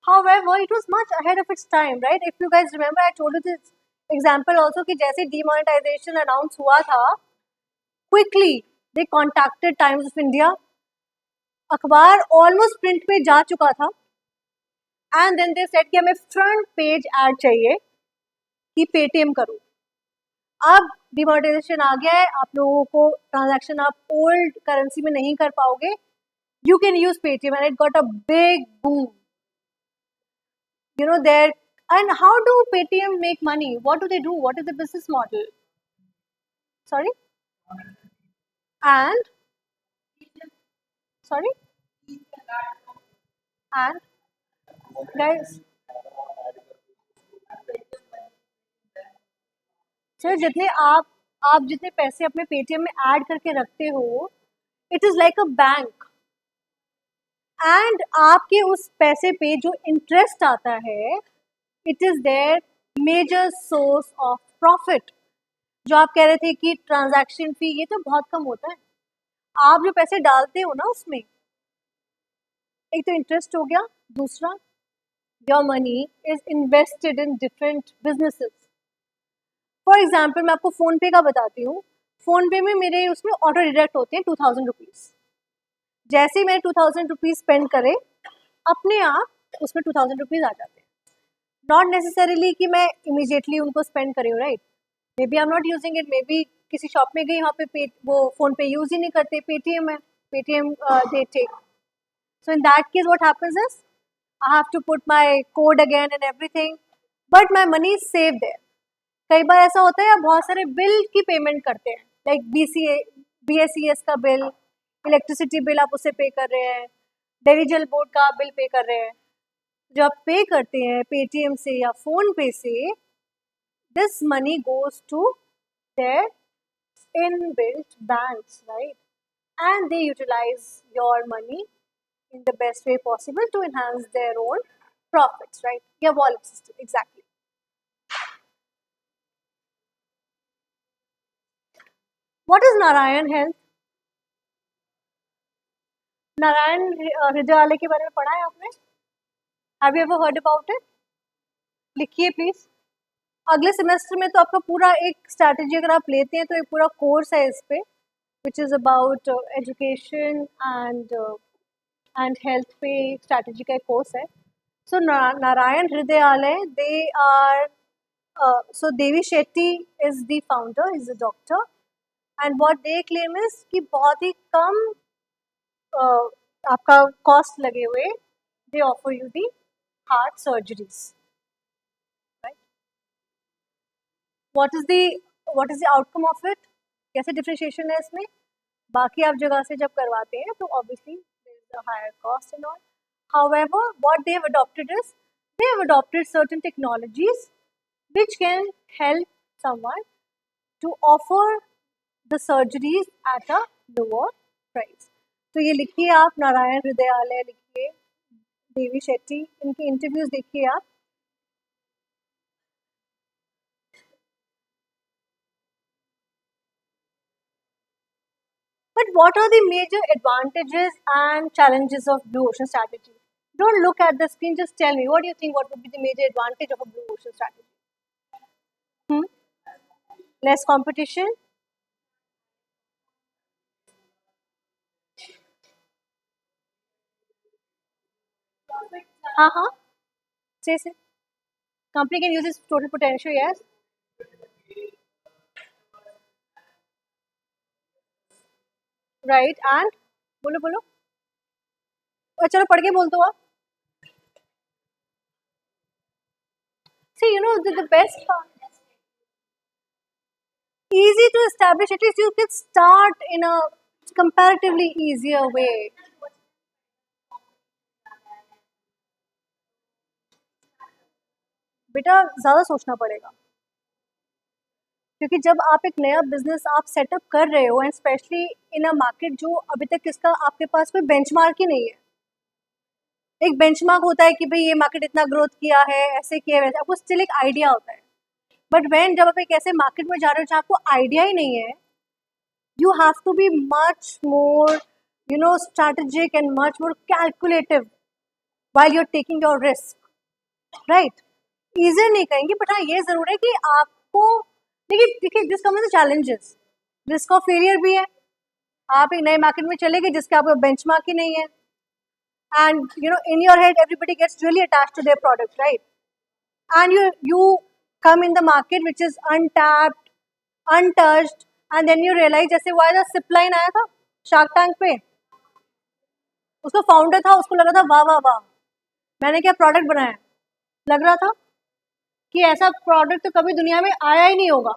however, it was much ahead of its time, right? If you guys remember, I told you this example also कि जैसे demonetization announce हुआ था, quickly they contacted Times of India, अखबार ऑलमोस्ट प्रिंट पे जा चुका था, एंड देन दे सेड कि हमें फ्रंट पेज ऐड चाहिए कि पेटीएम करो। अब डिमोनेटाइजेशन आ गया है, आप लोगों को ट्रांजैक्शन आप ओल्ड करेंसी में नहीं कर पाओगे, you can use Paytm and it got a big boom, there. And how do Paytm make money? What do they do? What is the business model? Sorry and sorry and guys, sir जितने आप जितने पैसे अपने Paytm में add करके रखते हो, it is like a bank, and आपके उस पैसे पे जो इंटरेस्ट आता है, it is their major source of profit. जो आप कह रहे थे कि ट्रांजैक्शन फी ये तो बहुत कम होता है, आप जो पैसे डालते हो ना उसमें, एक तो इंटरेस्ट हो गया, दूसरा your money is invested in different businesses. For example मैं आपको फोन पे का बताती हूँ। फोन पे में मेरे उसमें ऑटो डिडक्ट होते हैं 2000 रुपीज़। जैसे ही मैंने 2000 रुपीज़ स्पेंड करे, अपने आप उसमें 2000 रुपीज़ आ जाते हैं। नॉट नेसेसरीली कि मैं इमीडिएटली उनको स्पेंड करी हूँ, right? Maybe I am not using it, maybe किसी शॉप में गई, वहाँ पे वो फ़ोन पे यूज़ ही नहीं करते, पेटीएम है, Paytm they take. So in that case what happens is I have to put my code again and everything, but my money is save there. कई बार ऐसा होता है, आप बहुत सारे बिल की पेमेंट करते हैं, लाइक BSES का बिल, इलेक्ट्रिसिटी बिल आप उसे पे कर रहे हैं, दिल्ली जल बोर्ड का बिल पे कर रहे हैं। जब आप पे करते हैं पेटीएम से या फोन पे से, this money goes to their inbuilt banks, right? And they utilise your money in the best way possible to enhance their own profits, right? Yeah, wallet system, exactly. What is Narayan Health? Narayan Hrudayalaya के बारे में पढ़ा है आपने? Have you ever heard about it? लिखिए please. अगले semester में तो आपका पूरा एक स्ट्रैटेजी अगर आप लेते हैं तो एक पूरा कोर्स है इस पे, which is about education and health पे स्ट्रैटेजी का एक कोर्स है। So Narayan Hridayalaya, they are so Devi Shetty is the founder, is a doctor, and what they claim is कि बहुत ही कम आपका कॉस्ट लगे हुए they offer you the heart surgeries, right? What is the outcome of it? कैसे differentiation है इसमें? बाकी आप जगह से जब करवाते हैं तो obviously there is a higher cost and all. However, what they have adopted is they have adopted certain technologies which can help someone to offer the surgeries at a lower price. तो ये लिखिए आप, नारायण हृदयालय लिखिए, देवी शेट्टी, इनके interviews देखिए आप। But what are the major advantages and challenges of Blue Ocean strategy? Don't look at the screen, just tell me, what do you think, what would be the major advantage of a Blue Ocean strategy? Less competition? हाँ, say. Company can use its total potential, yes. Right, and बोलो चलो पढ़ के बोल दो आप। See, the best part, easy to establish, at least you can start in a comparatively easier way. बेटा ज़्यादा सोचना पड़ेगा, क्योंकि जब आप एक नया बिजनेस आप सेटअप कर रहे हो, and specially in a market जो अभी तक किसका आपके पास कोई बेंचमार्क ही नहीं है। एक बेंचमार्क होता है कि भाई ये मार्केट इतना ग्रोथ किया है, ऐसे किया है, वैसे, आपको स्टिल एक आइडिया होता है, बट व्हेन जब आप एक ऐसे मार्केट में जा रहे हो जहाँ आपको आइडिया ही नहीं है, you have to be much more, strategic and much more calculative while you're taking your risk, right? Easier नहीं कहेंगे, बट हाँ ये जरूर है कि आपको देखिए देखिए this comes with challenges, risk of failure भी है। आप एक नए मार्केट में चले गए जिसका आपका बेंचमार्क ही नहीं है, and in your head everybody gets really attached to their product, right? And you come in the market which is untapped, untouched, and then you realize जैसे वो आया था Zipline आया था शार्क टैंक पे, उसका फाउंडर था, उसको लगा था वाह वाह वाह मैंने क्या प्रोडक्ट बनाया, लग रहा था कि ऐसा प्रोडक्ट तो कभी दुनिया में आया ही नहीं होगा।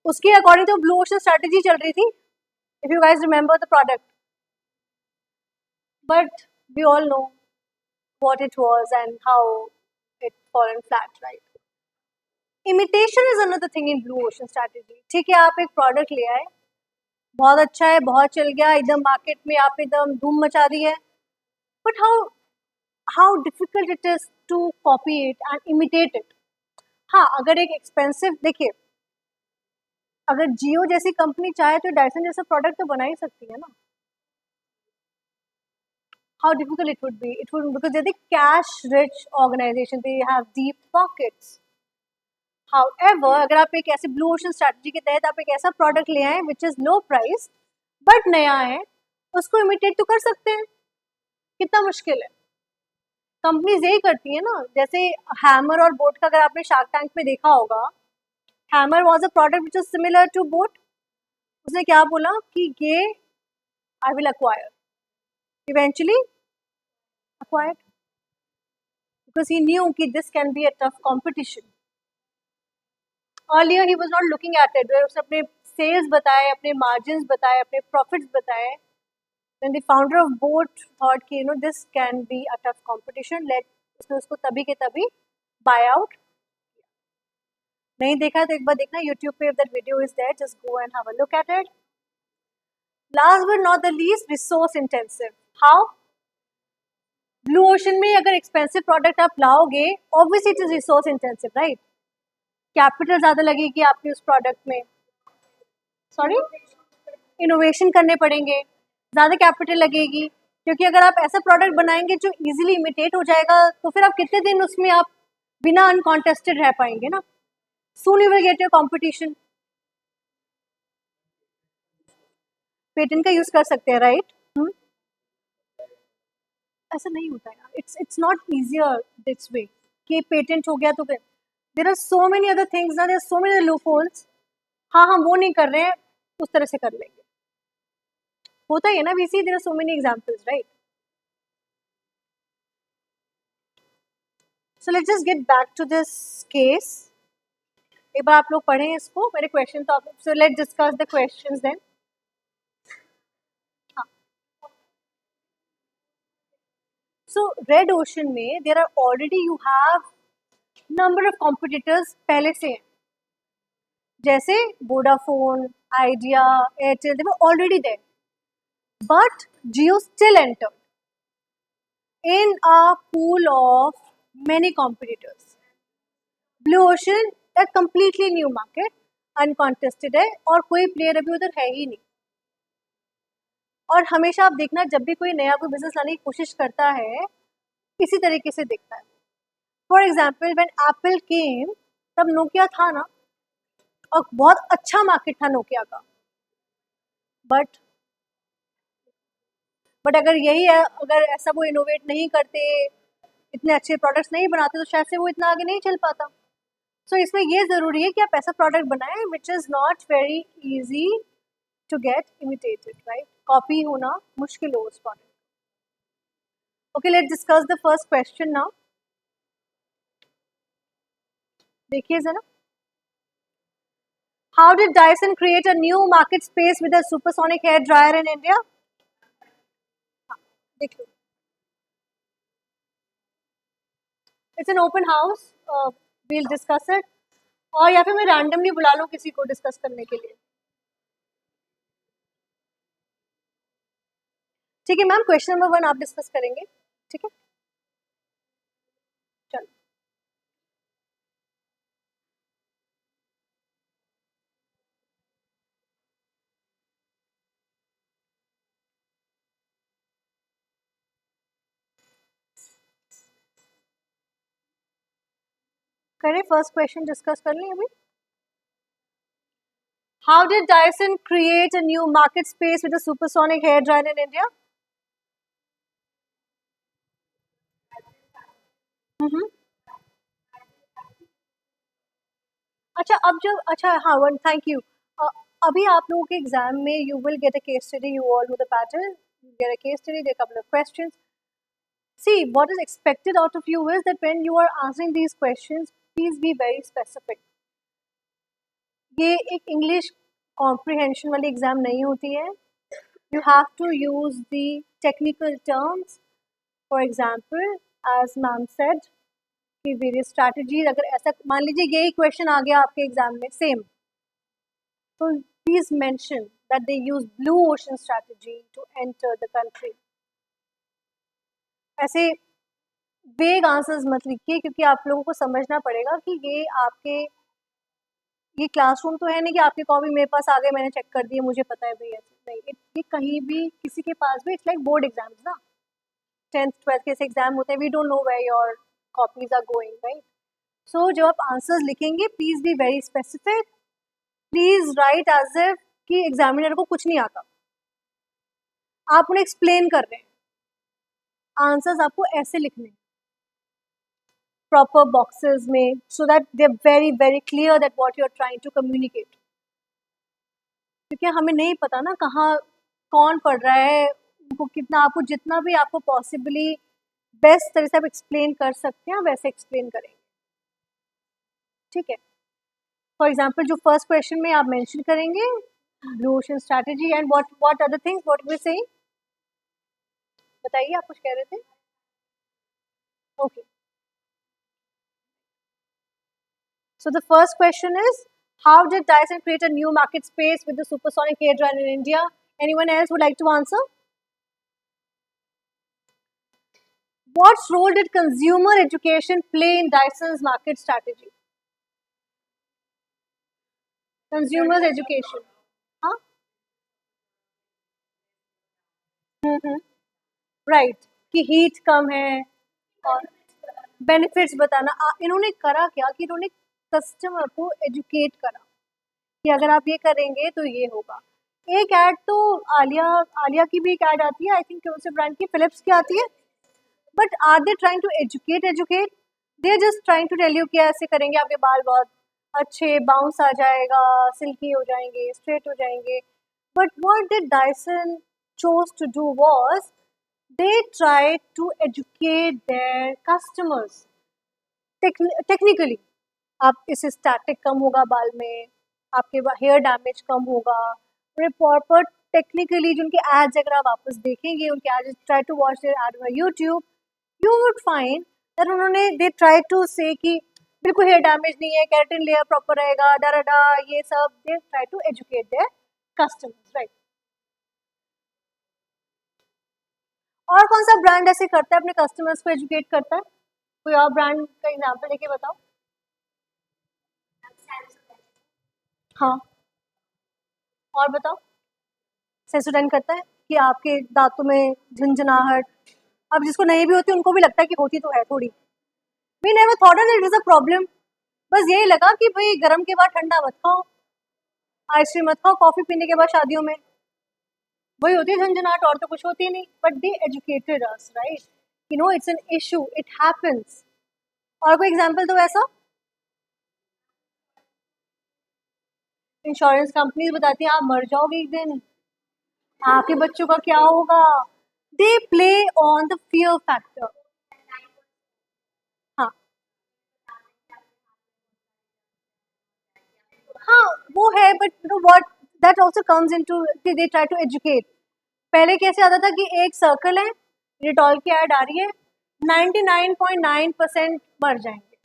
उसकी अकॉर्डिंग तो ब्लू ओशन स्ट्रेटेजी चल रही थी, if you guys remember the product, but we all know what it was and how it fallen flat, right? Imitation is another thing in blue ocean strategy. ठीक है, आप एक product ले आए, बहुत अच्छा है, बहुत चल गया, एकदम मार्केट में आप एकदम धूम मचा दी है, but how difficult it is to copy it and imitate it. हाँ, अगर एक एक्सपेंसिव, देखिए अगर जियो जैसी कंपनी चाहे तो डायसन जैसा प्रोडक्ट तो बना ही सकती है ना। How difficult it would be? It would, because they're the cash-rich organization. They have deep pockets. However, अगर आप एक ऐसे ब्लू ओशन स्ट्रैटेजी के तहत आप एक ऐसा प्रोडक्ट ले आए which is low price but नया है, उसको इमिटेट तो कर सकते हैं। कितना मुश्किल है, कंपनीज यही करती है ना। जैसे हैमर और बोट का अगर आपने शार्क टैंक में देखा होगा, Hammer was a product which is similar to boAt. उसने क्या बोला कि ये I will acquire, eventually acquired because he knew कि this can be a tough competition. Earlier he was not looking at it, where उसने अपने sales बताए, अपने margins बताए, अपने profits बताए. Then the founder of Boat thought कि this can be a tough competition. उसने उसको तभी के तभी buy out. नहीं देखा तो एक बार देखना YouTube पे, if that video is there, just go and have a look at it. Last but not the least, resource intensive. How? Blue ocean में अगर एक्सपेंसिव प्रोडक्ट आप लाओगे, obviously it is resource intensive, right? Capital ज्यादा लगेगी आपके उस product में, sorry innovation करने पड़ेंगे, ज्यादा कैपिटल लगेगी, क्योंकि अगर आप ऐसा प्रोडक्ट बनाएंगे जो इजीली इमिटेट हो जाएगा तो फिर आप कितने दिन उसमें आप बिना अनकॉन्टेस्टेड रह पाएंगे ना। Soon you will get your competition. Patent का यूज कर सकते हैं, राइट? ऐसा नहीं होता है, it's not easier this way कि पेटेंट हो गया तो फिर there are so many other things ना, there are so many loopholes. हाँ हम वो नहीं कर रहे हैं, उस तरह से कर लेंगे, होता ही है ना। We see there are so many examples, right? So let's just get back to this case. एक बार आप लोग पढ़ें इसको, मेरे क्वेश्चन तो आप, so let's discuss the questions then. So red ocean में there are already, you have number of competitors पहले से हैं, जैसे Vodafone, Idea, Airtel, they were already there, but Jio still entered in a pool of many competitors. Blue Ocean a completely new market, uncontested है और कोई player अभी उधर है ही नहीं। और हमेशा आप देखना, जब भी कोई नया कोई बिजनेस लाने की कोशिश करता है इसी तरीके से दिखता है। फॉर एग्जाम्पल व्हेन एप्पल केम, तब नोकिया था ना, और बहुत अच्छा मार्केट था नोकिया का, बट अगर यही है, अगर ऐसा वो इनोवेट नहीं करते, इतने अच्छे प्रोडक्ट्स नहीं बनाते, तो शायद से वो इतना आगे नहीं चल पाता। सो इसमें ये ज़रूरी है कि आप ऐसा प्रोडक्ट बनाएं which is not very easy to get imitated, right? Copy होना मुश्किल हो उस product. Okay, let's discuss the first question now. देखिए जरा, how did Dyson create a new market space with a supersonic hair dryer in India? देख लो, it's an open house, we'll discuss it, और या फिर मैं रैंडमली बुला लूँ किसी को डिस्कस करने के लिए। ठीक है मैम, क्वेश्चन नंबर 1 आप डिस्कस करेंगे, ठीक है? चलो, करें, फर्स्ट क्वेश्चन डिस्कस कर लें अभी. How did Dyson create a new market space with a supersonic hair dryer in India? अच्छा, अब जब अच्छा हाँ वन थैंक यू. अभी आप लोगों के एग्जाम में you will get a case study, you all know the pattern, you get a case study, there are a couple of questions. See, what is expected out of you is that when you are answering these questions, please be very specific. ये एक English comprehension वाली exam नहीं होती है. You have to use the technical terms. For example, as ma'am said, कि various strategies, अगर ऐसा मान लीजिए यही क्वेश्चन आ गया आपके एग्जाम में सेम, तो please mention that they use blue ocean strategy to enter the country. ऐसे वेग आंसर्स मत लिखिए, क्योंकि आप लोगों को समझना पड़ेगा कि ये आपके ये क्लासरूम तो है नहीं कि आपकी कॉपी मेरे पास आ गए, मैंने चेक कर दिए, मुझे पता है भैया. नहीं, ये कहीं भी किसी के पास भी, इट्स लाइक बोर्ड एग्जाम्स ना, 10th 12th के एग्जाम होते हैं. We don't know where your copies are going, right? So जब आप आंसर्स लिखेंगे, please be very specific. Please write as if कि एग्जामिनर को कुछ नहीं आता, आप उन्हें एक्सप्लेन कर रहे हैं. आंसर्स आपको ऐसे लिखने हैं, प्रॉपर बॉक्सेस में, so that they are very very clear that what you are trying to communicate. क्योंकि हमें नहीं पता ना कहाँ कौन पढ़ रहा है, उनको कितना, आपको जितना भी आपको पॉसिबली बेस्ट तरह से आप एक्सप्लेन कर सकते हैं, वैसे एक्सप्लेन करेंगे. ठीक है. फॉर एग्जाम्पल जो फर्स्ट क्वेश्चन में आप मेंशन करेंगे blue ocean strategy and what other things, what we saying, बताइए, आप कुछ कह रहे थे. Okay. So the first question is, how did Dyson create a new market space with the supersonic hair dryer in India? Anyone else would like to answer? What role did consumer education play in Dyson's market strategy? Consumers education. हाँ? Right, कि heat कम है और benefits बताना. इन्होंने करा क्या कि इन्होंने कस्टमर को एजुकेट करा कि अगर आप ये करेंगे तो ये होगा. एक ऐड तो आलिया की भी एक ऐड आती है, आई थिंक कौन से ब्रांड की, फिलिप्स की आती है. But are they trying to educate? They are just trying to tell you कि ऐसे करेंगे आपके बाल बहुत अच्छे बाउंस आ जाएगा, सिल्की हो जाएंगे, स्ट्रेट हो जाएंगे. But what did Dyson chose to do was they tried to educate their customers technically. आप इससे स्टैटिक कम होगा बाल में, आपके हेयर डैमेज कम होगा. प्रॉपर टेक्निकली जो उनके एड्स अगर आप वापस देखेंगे, उनके ads, try to watch their ad on YouTube, you would find that उन्होंने दे ट्राई टू से कि बिल्कुल हेयर डैमेज नहीं है, केराटिन लेयर प्रॉपर रहेगा, डा ये सब. They try to educate their customers, right. और कौन सा ब्रांड ऐसे करता है अपने कस्टमर्स को एजुकेट करता है? कोई और ब्रांड का एग्जांपल लेके बताओ. हाँ, और बताओ. सेंसोडाइन करता है कि आपके दांतों में झंझनाहट, अब जिसको नहीं भी होती उनको भी लगता है कि होती तो है थोड़ी. We never thought that it is a problem. बस यही लगा कि भाई गर्म के बाद ठंडा मत खाओ, आइसक्रीम मत खाओ कॉफी पीने के बाद शादियों में, वही होती है झंझनाहट, और तो कुछ होती नहीं. But they educated us, right? You know it's an issue, it happens. और कोई एग्जांपल तो ऐसा? इंश्योरेंस कंपनीज बताती हैं आप मर जाओगे एक दिन, आपके बच्चों का क्या होगा. They play on the fear factor. हाँ हाँ, वो है, but what that also comes into, they try to educate. पहले कैसे आता था कि एक सर्कल है, डिटॉल की ऐड आ रही है, 99.9% मर जाएंगे,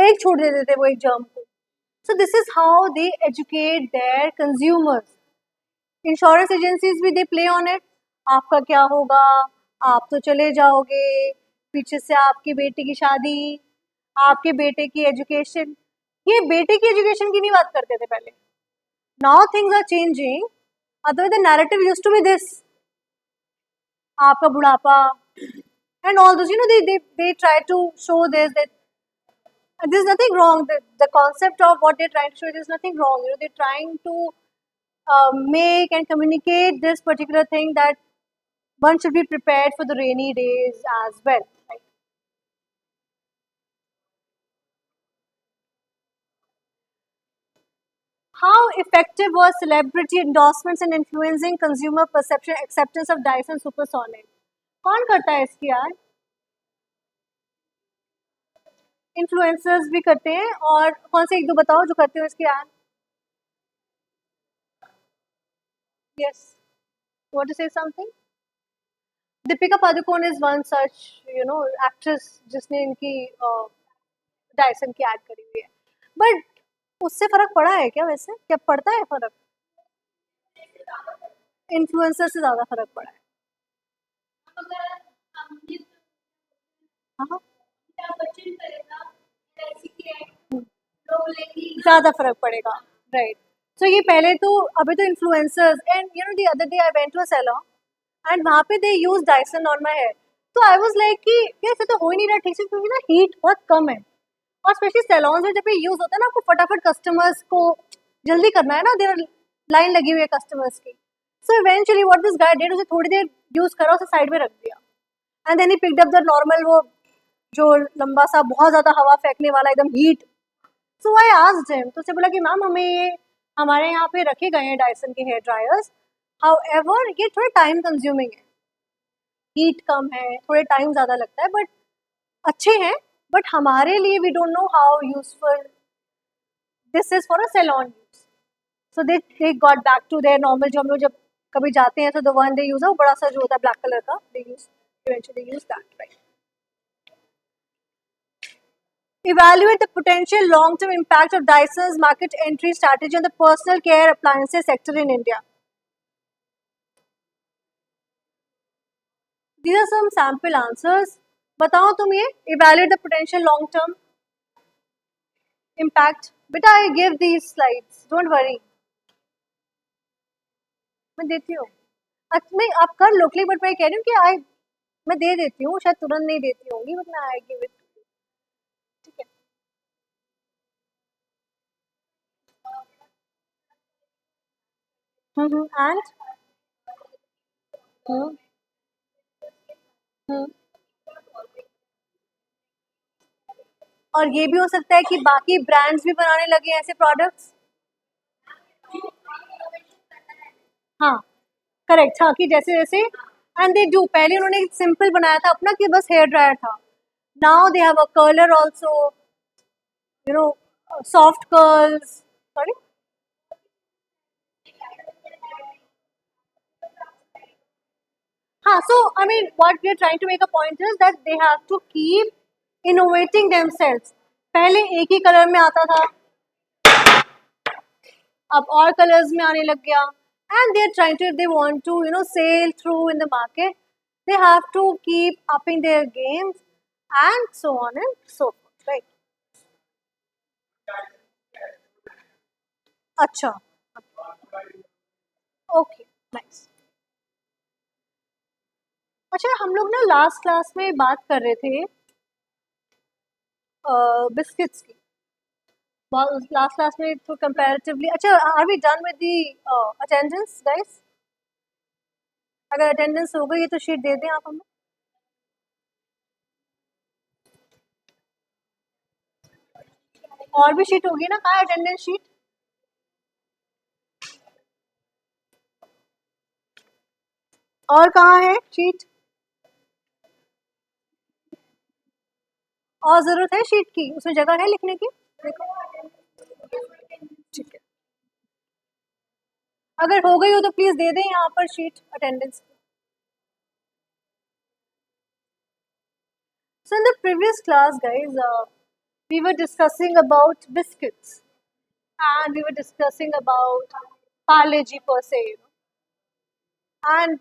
एक छोड़ देते थे वो एक जर्म को. So this is how they educate their consumers. Insurance agencies भी दे प्ले ऑन इट. आपका क्या होगा, आप तो चले जाओगे, पीछे से आपकी बेटी की शादी, आपके बेटे की एजुकेशन. ये बेटे की एजुकेशन की नहीं बात करते थे पहले. Now things are changing. Otherwise the narrative used to be this, आपका बुढ़ापा, and all those, you know, they try to show this, that there's nothing wrong. The concept of what they're trying to show, there's nothing wrong. You know, they're trying to make and communicate this particular thing that one should be prepared for the rainy days as well. Right? How effective were celebrity endorsements in influencing consumer perception acceptance of Dyson Supersonic? कौन करता है इसकी यार? Influencers भी करते हैं और कौन से एक दो बताओ जो करते हो इसकी यार? Yes. You want to say something? Deepika Padukone is one such, you know, actress जिसने इनकी डायसन की ऐड करी हुई है. बट उससे फर्क पड़ा है क्या वैसे? क्या पड़ता है फर्क? इन्फ्लुएंसर से ज्यादा फर्क पड़ा है. हाँ. ज्यादा फर्क पड़ेगा. राइट. सो ये पहले तो अभी तो influencers and you know the other day I went to a salon and वहाँ पे they use Dyson on my hair. तो आई वाज लाइक कि यार फिर तो हो ही नहीं रहा ठीक से क्योंकि ना हीट बहुत कम है और स्पेशली सैलून में जब ये यूज होता है ना आपको फटाफट कस्टमर्स को जल्दी करना है ना. देर लाइन लगी हुई है कस्टमर्स की. So eventually what this guy did उसे थोड़ी देर यूज करा उसे साइड में रख दिया and then he picked up the normal वो जो लंबा सा बहुत ज्यादा हवा फेंकने वाला एकदम heat. So I asked him तो उसे बोला कि मैम हमें ये हमारे यहाँ पे रखे गए हैं डायसन के हेयर ड्रायर्स. हाउएवर ये थोड़ा टाइम कंज्यूमिंग है, हीट कम है, थोड़े टाइम ज़्यादा लगता है बट अच्छे हैं. बट हमारे लिए we don't know how useful this is for a salon use. So they got back to their normal जो हम लोग जब कभी जाते हैं तो द वन दे यूज है वो बड़ा सा जो होता है ब्लैक कलर का they use eventually use that. Right. Evaluate the potential long-term impact of Dyson's market entry strategy on the personal care appliances sector in India. These are some sample answers. बताओ तुम ये evaluate the potential long-term impact. बेटा I give these slides. Don't worry. मैं देती हूँ. मैं आप कर लो क्लिक बट मैं कह रही हूँ कि मैं दे देती हूँ शायद तुरंत नहीं देती होंगी बट मैं I give it. ठीक है. And और ये भी हो सकता है कि बाकी ब्रांड्स भी बनाने लगे ऐसे प्रोडक्ट्स. हाँ करेक्ट. हाँ कि जैसे जैसे एंड दे डू. पहले उन्होंने सिंपल बनाया था अपना कि बस हेयर ड्रायर था. Now they have a curler also you know soft curls. Sorry. हाँ so I mean what we are trying to make a point is that they have to keep innovating themselves. पहले एक ही colour में आता था अब और colours में आने लग गया and they are trying to if they want to you know sail through in the market they have to keep upping their games and so on and so forth. Right. अच्छा. Okay nice. अच्छा हम लोग ना last class में बात कर रहे थे बिस्किट्स की. लास्ट क्लास में तो कंपैरेटिवली. अच्छा are we done with the attendance guys? अगर अटेंडेंस हो गई तो शीट दे दें आप हमें. और भी शीट होगी ना. कहाँ है अटेंडेंस शीट? और कहाँ है शीट? और जरूरत है शीट की? उसमें जगह है लिखने की? देखो. ठीक है. अगर हो गई हो तो प्लीज दे दें यहाँ पर शीट अटेंडेंस की. So in the previous class guys we were discussing about biscuits and we were discussing about Parle G per se you know. And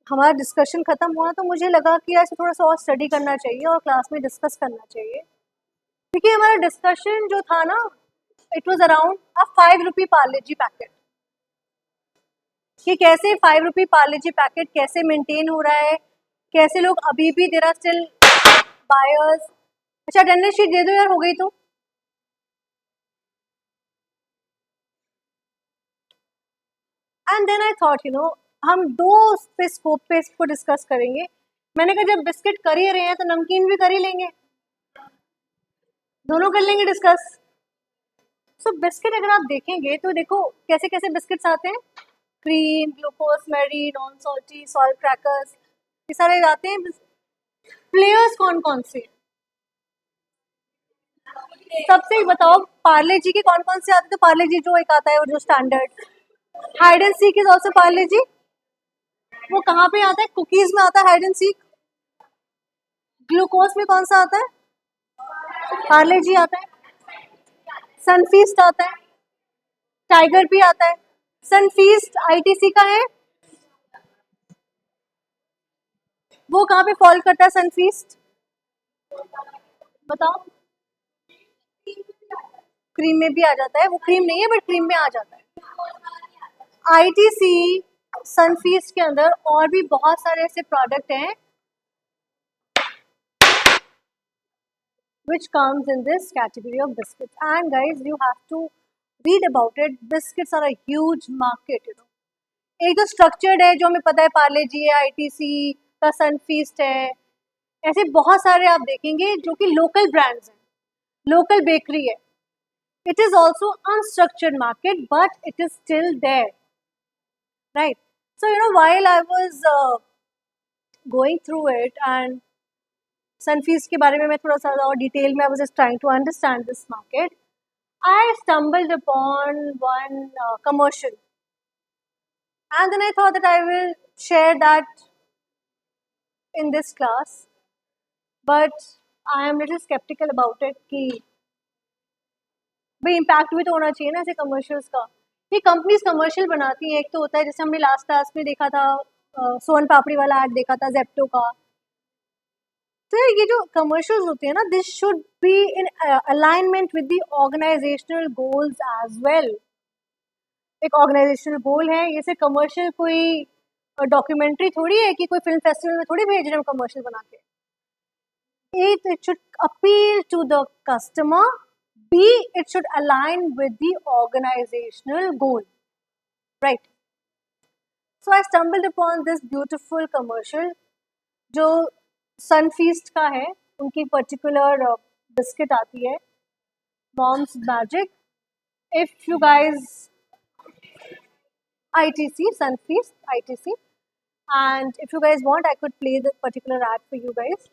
हमारा डिस्कशन खत्म हुआ तो मुझे लगा कि ऐसे थोड़ा सा और स्टडी करना चाहिए और क्लास में डिस्कस करना चाहिए क्योंकि हमारा डिस्कशन जो था ना it was around a 5 rupee Parle G packet कि कैसे 5 रुपी पार्ले जी पैकेट कैसे मेंटेन हो रहा है, कैसे लोग अभी भी देयर आर स्टिल बायर्स. अच्छा अटेंडेंस शीट दे दो यार. हो गई तो एंड देन आई थॉट हम दो पे स्कोप पे इसको डिस्कस करेंगे. मैंने कहा जब बिस्किट कर ही रहे हैं तो नमकीन भी कर ही लेंगे, दोनों कर लेंगे डिस्कस. सो बिस्किट अगर आप देखेंगे तो देखो कैसे कैसे बिस्किट्स आते हैं. Cream, glucose, Marie, non salty, salt crackers, ये सारे आते हैं. फ्लेवर्स कौन कौन से? सबसे बताओ पार्ले जी के कौन कौन से आते हैं. तो पार्ले जी जो एक आता है वो जो standard. Hide and seek is also Parle G. वो कहाँ पे आता है? कुकीज में आता है हाइड एंड सीक. ग्लूकोज में कौन सा आता है? पार्ले जी आता है. सनफीस्ट आता है. टाइगर भी आता है. सनफीस्ट आईटीसी का है. वो कहाँ पे फॉल करता है सनफीस्ट? बताओ. क्रीम में भी आ जाता है. वो क्रीम नहीं है बट क्रीम में आ जाता है. आईटीसी सनफीस्ट के अंदर और भी बहुत सारे ऐसे प्रोडक्ट हैं which comes in this category of biscuits. And guys, you have to read about it. Biscuits are a huge market. एक तो स्ट्रक्चर्ड है जो हमें पता है, पार्ले जी है, आईटीसी का सनफीस्ट है. ऐसे बहुत सारे आप देखेंगे जो कि लोकल ब्रांड्स हैं, लोकल बेकरी है. It is also unstructured market, but it is still there, right? So while I was going through it and Sunfeast के बारे में मैं थोड़ा सा और डिटेल में I was just trying to understand this market. I stumbled upon one commercial, and then I thought that I will share that in this class. But I am little skeptical about it कि भाई impact भी तो होना चाहिए ना ऐसे commercials का. ये कंपनीज कमर्शियल बनाती हैं. एक तो होता है जैसे हमने लास्ट क्लास में देखा था, सोन पापड़ी वाला ऐड देखा था जेप्टो का. तो ये जो कमर्शियल्स होते हैं ना, this should be in alignment with the organisational goals as well. एक ऑर्गेनाइजेशनल गोल है. ये से कमर्शियल कोई डॉक्यूमेंट्री थोड़ी है कि कोई फिल्म फेस्टिवल में थोड़ी भेज रहे हैं कमर्शियल बना के. It should appeal to the customer. B, it should align with the organizational goal, right? So I stumbled upon this beautiful commercial जो सनफीस्ट का है. उनकी पर्टिकुलर बिस्किट आती है, Mom's Magic. If you guys ITC, Sunfeast, ITC, and if you guys want, I could play this particular ad for you guys.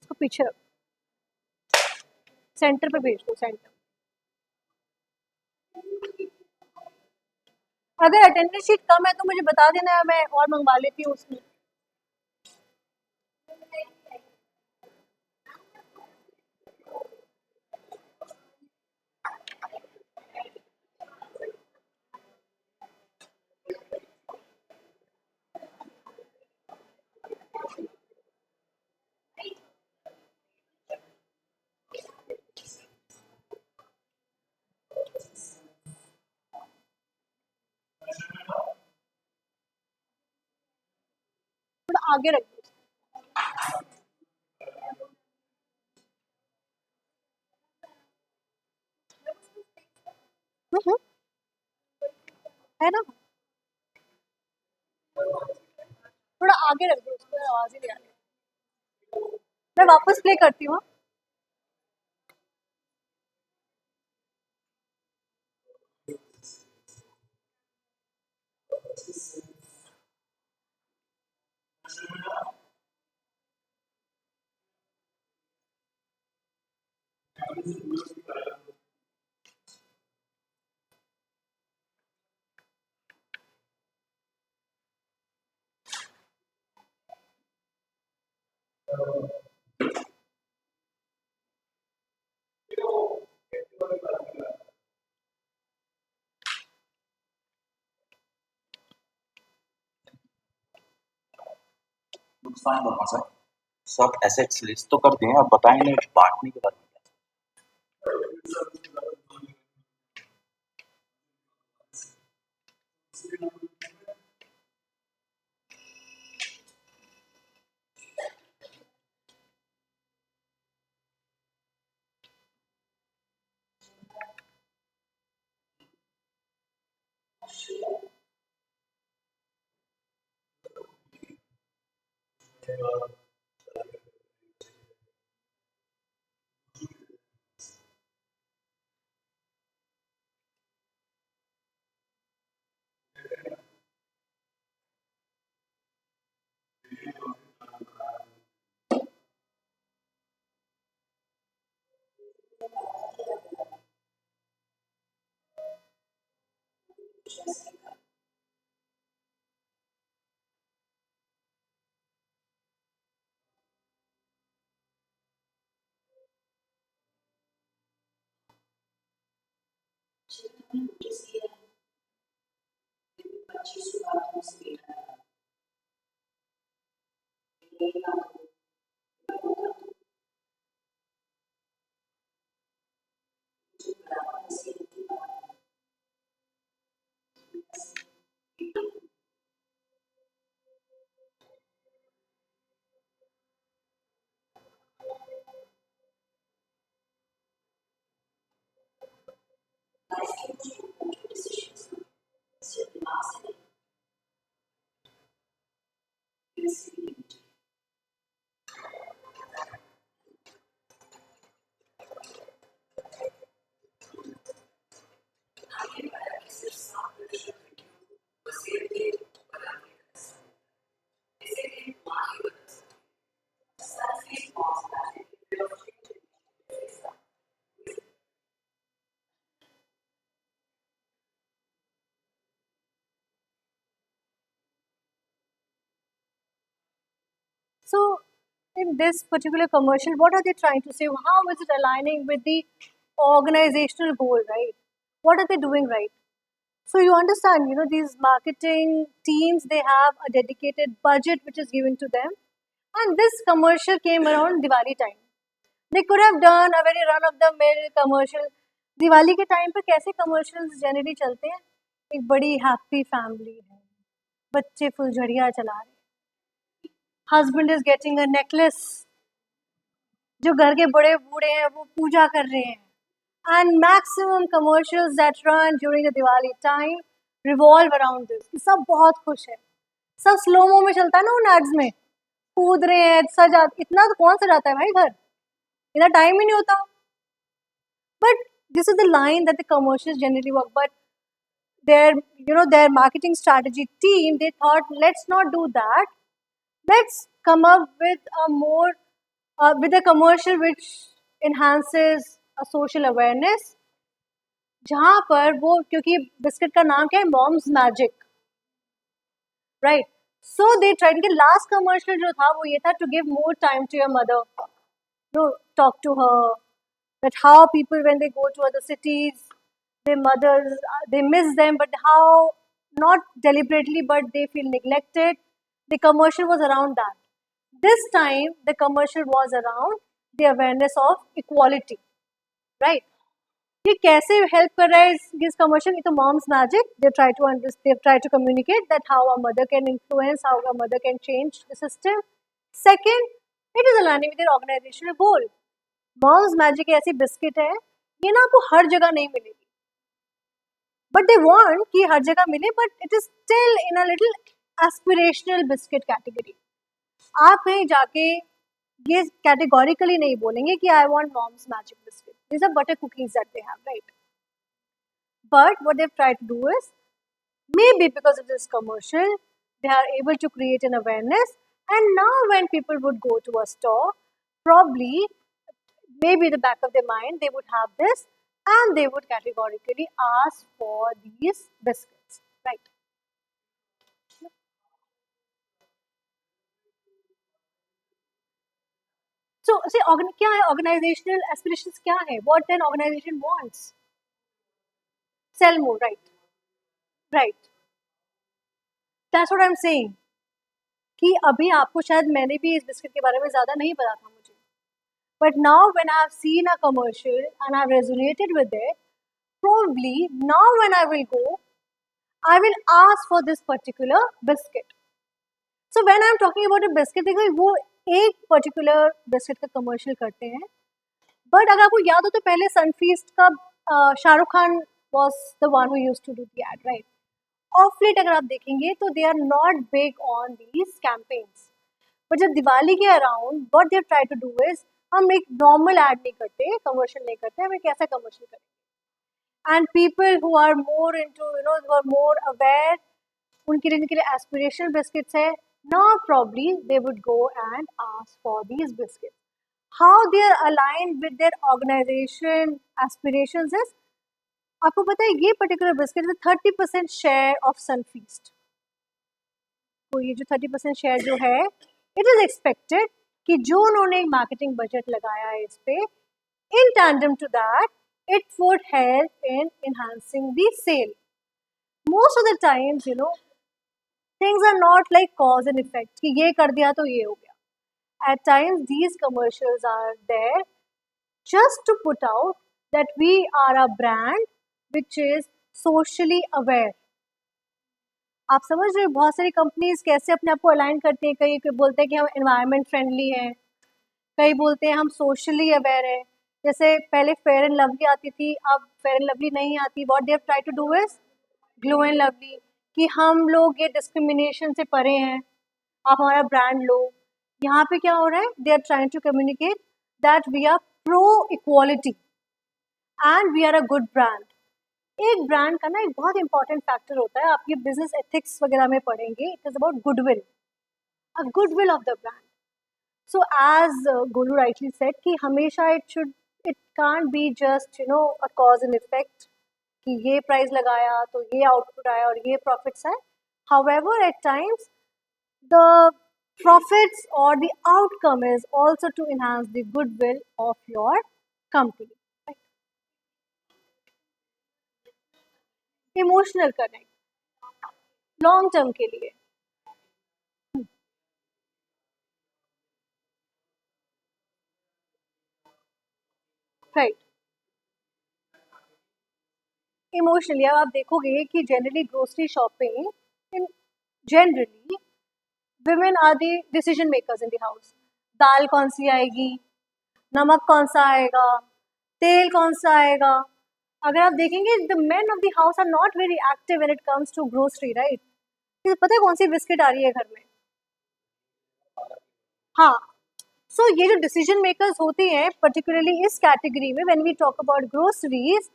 इसको पीछे रखो, centre पे भेज दो, सेंटर. अगर अटेंडेंस शीट कम है तो मुझे बता देना, मैं और मंगवा लेती हूँ उसमें. थोड़ा आगे रख दो. है ना, थोड़ा आगे रख दो, उसको आवाज ही नहीं आ रही. मैं वापस प्ले करती हूँ. नुकसान होगा सर. सब एसेट्स लिस्ट तो कर दें, अब बताएं बांटने के बारे में. So, in this particular commercial, what are they trying to say? How is it aligning with the organizational goal, right? What are they doing right? So you understand, these marketing teams, they have a dedicated budget which is given to them. And this commercial came around Diwali time. They could have done a very run-of-the-mill commercial. Diwali के time पर कैसे commercials generally चलते हैं? एक बड़ी happy family है, बच्चे फुलझड़ियाँ चला रहे हैं, husband is getting a necklace, जो घर के बड़े बूढ़े हैं वो पूजा कर रहे हैं. And maximum commercials that run during the Diwali time revolve around this. कि सब बहुत खुश है, सब स्लो मो में चलता है ना उन एड्स में, कूद रहे हैं, सजा. इतना तो कौन सजाता है भाई घर, इतना टाइम ही नहीं होता. But this is the line that the commercials generally work. But their marketing strategy team, they thought, let's not do that. Let's come up with a more with a commercial which enhances a social awareness. जहाँ पर वो, क्योंकि biscuit का नाम क्या है, Mom's Magic, right. So they tried कि last commercial जो था वो ये था, to give more time to your mother, talk to her, that how people when they go to other cities, their mothers, they miss them, but how, not deliberately, but they feel neglected. The commercial was around that. This time the commercial was around the awareness of equality, right. ये कैसे help कर रहा है इस commercial? ये तो Mom's Magic, they try to communicate that how a mother can influence, how a mother can change the system. Second, it is aligning with their organisational goal. Mom's Magic ऐसी biscuit है, ये ना आपको हर जगह नहीं मिलेगी, बट दे वांट कि हर जगह मिले, but it is still in a little aspirational biscuit category. आप कहीं जाके ये कैटेगोरिकली नहीं बोलेंगे कि I want Mom's Magic biscuit. These are butter cookies that they have, right? But what they've tried to do is, maybe because of this commercial, they are able to create an awareness. And now when people would go to a store, probably, maybe the back of their mind, they would have this and they would categorically ask for these biscuits, right? So, see, क्या है organizational aspirations? क्या है? What an organization wants? Sell more, right? Right. That's what I'm saying. कि अभी आपको शायद, मैंने भी इस बिस्किट के बारे में ज़्यादा नहीं पता था मुझे, but now when I have seen a commercial and I have resonated with it, probably now when I will go, I will ask for this particular biscuit. So when I'm talking about a biscuit, देखो वो एक particular biscuit का commercial करते हैं, but अगर आपको याद हो तो पहले सनफीस्ट का Shahrukh Khan was the one who used to do the ad, right? Of late अगर आप देखेंगे तो they are not big on these campaigns. But जब दिवाली के around what they try to do is, हम एक नॉर्मल ऐड नहीं करते, कमर्शियल नहीं करते, हम एक ऐसा कमर्शियल करेंगे। And people who are more into you know, who are more aware, उनके लिए एस्पिरेशनल बिस्किट्स है, now probably they would go and ask for these biscuits. How they are aligned with their organization aspirations is, आपको पता है ये particular biscuit में 30% share of Sunfeast, तो ये जो 30% शेयर जो है, इट इज एक्सपेक्टेड कि जो उन्होंने मार्केटिंग बजट लगाया है इस पे, in tandem to that it would help in enhancing the sale. Most of the times you know things are not like cause and effect कि ये कर दिया तो ये हो गया। At times these commercials are there just to put out that we are a brand which is socially aware। आप समझ रहे हो बहुत सारी कंपनीज कैसे अपने आप को अलाइन करते हैं, कई बोलते हैं कि हम एनवायरनमेंट फ्रेंडली हैं, कई बोलते हैं हम सोशली अवेयर हैं। जैसे पहले फेयर एंड लवली आती थी, अब फेयर एंड लवली नहीं आती, what they have try to do is Glow and Lovely, कि हम लोग ये डिस्क्रिमिनेशन से परे हैं, आप हमारा ब्रांड लो। यहाँ पे क्या हो रहा है, they are trying to communicate that we are pro equality and we are a good brand. एक ब्रांड का ना एक बहुत इंपॉर्टेंट फैक्टर होता है, आप ये बिजनेस एथिक्स वगैरह में पढ़ेंगे, it is about goodwill, a goodwill of the brand. So as Golu rightly said कि हमेशा it can't be just you know a cause and effect कि ये प्राइस लगाया तो ये आउटपुट आया और ये प्रॉफिट्स आए। However at times the profits or the outcome is also to enhance the goodwill of your company, right? Emotional connect long term के लिए, right? इमोशनली अब आप देखोगे कि generally grocery shopping in generally women are the decision makers in the house। दाल कौन सी आएगी, नमक कौन सा आएगा, तेल कौन सा आएगा। अगर आप देखेंगे the men of the house are not very active when it comes to grocery, right? पता है कौन सी बिस्किट आ रही है घर में, हाँ। सो ये जो डिसीजन मेकर्स होते हैं पर्टिकुलरली इस कैटेगरी में, when we talk about groceries,